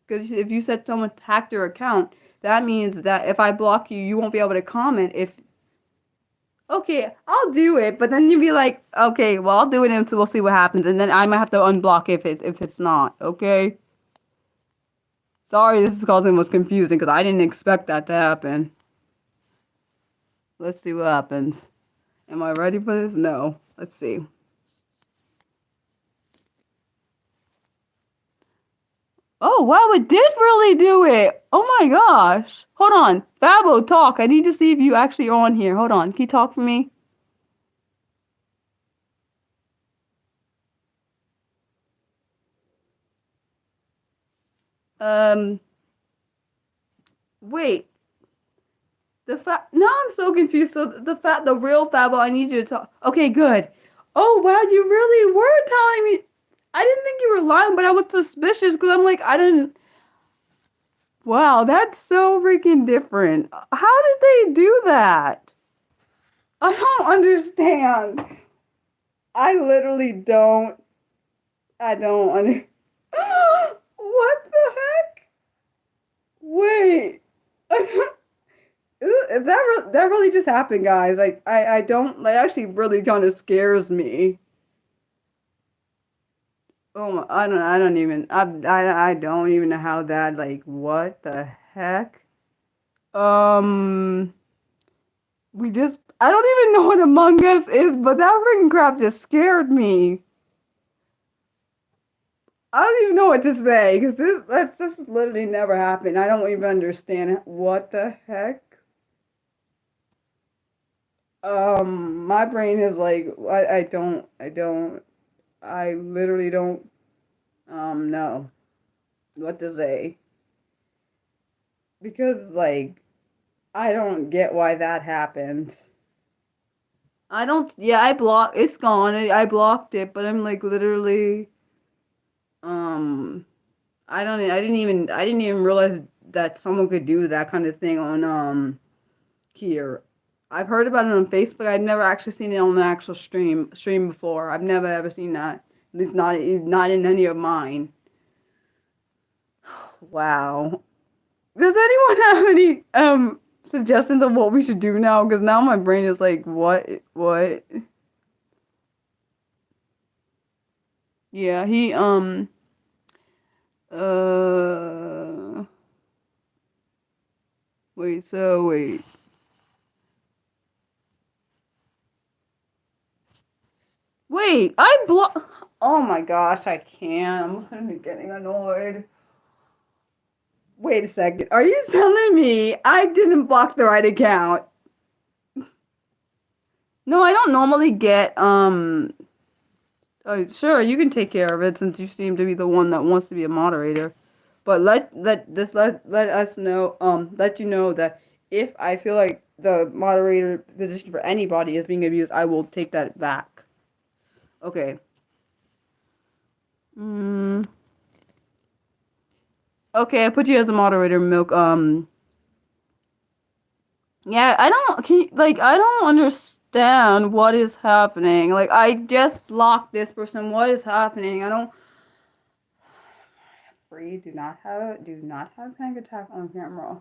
[SPEAKER 1] Because if you said someone hacked your account, that means that if I block you, you won't be able to comment okay, I'll do it, but then you'd be like, okay, well I'll do it and so we'll see what happens and then I might have to unblock if it's not, okay? Sorry, this is causing most confusing because I didn't expect that to happen. Let's see what happens. Am I ready for this? No. Let's see. Oh, wow, it did really do it. Oh my gosh. Hold on. Fabo, talk. I need to see if you actually are on here. Hold on. Can you talk for me? Wait. Now I'm so confused. So the real Fabo, I need you to talk. Okay, good. Oh, wow, you really were telling me. I didn't think you were lying, but I was suspicious because I'm like, I didn't. Wow, that's so freaking different. How did they do that? I don't understand. I literally don't. I don't under. What the heck? Wait. That really just happened, guys. Like I don't like actually really kind of scares me. Oh my, I don't even know how that like what the heck? Um I don't even know what Among Us is, but that freaking crap just scared me. I don't even know what to say because this literally never happened. I don't even understand what the heck. My brain is like I literally don't know what to say because like I don't get why that happened. I don't. Yeah, it's gone. I blocked it, but I'm like literally. Um, I didn't even realize that someone could do that kind of thing on here. I've heard about it on Facebook. I've never actually seen it on an actual stream before. I've never ever seen that. At least not in any of mine. Wow. Does anyone have any suggestions of what we should do now? Because now my brain is like, what? Yeah, he wait, so wait. Wait, oh my gosh, I can't. I'm getting annoyed. Wait a second. Are you telling me I didn't block the right account? No, I don't normally get oh, sure, you can take care of it since you seem to be the one that wants to be a moderator. But let us know let you know that if I feel like the moderator position for anybody is being abused, I will take that back. Okay. Okay, I put you as a moderator, Milk. Yeah, I don't understand what is happening. Like, I just blocked this person. What is happening? I don't. Free, do not have panic attack on camera.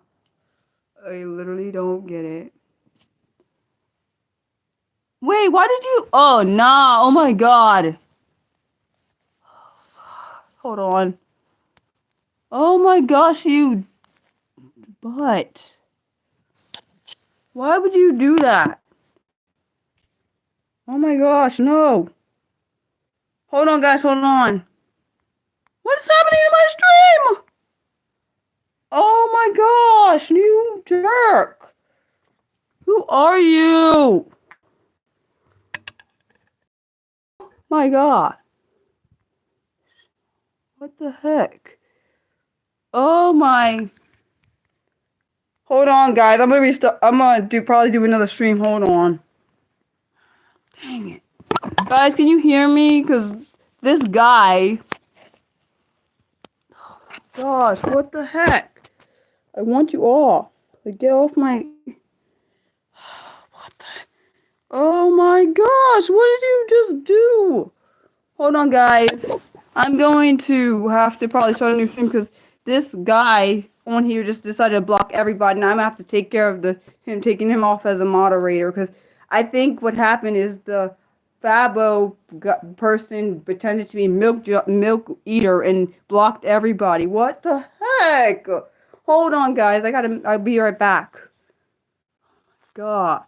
[SPEAKER 1] I literally don't get it. Wait, why did you? Oh, nah. Oh my god. Hold on. Oh my gosh, you butt. Why would you do that? Oh my gosh, no. Hold on, guys, hold on. What is happening to my stream? Oh my gosh, you jerk. Who are you? My god. What the heck? Oh my. Hold on, guys. I'm gonna probably do another stream. Hold on. Dang it. Guys, can you hear me? Because this guy. Oh my gosh, what the heck? I want you off. Like, get off my. What the. Oh my gosh, what did you just do? Hold on, guys. I'm going to have to probably start a new stream because this guy on here just decided to block everybody, and I'm gonna have to take care of taking him off as a moderator because I think what happened is the Fabo person pretended to be milk eater and blocked everybody. What the heck? Hold on, guys. I'll be right back. God.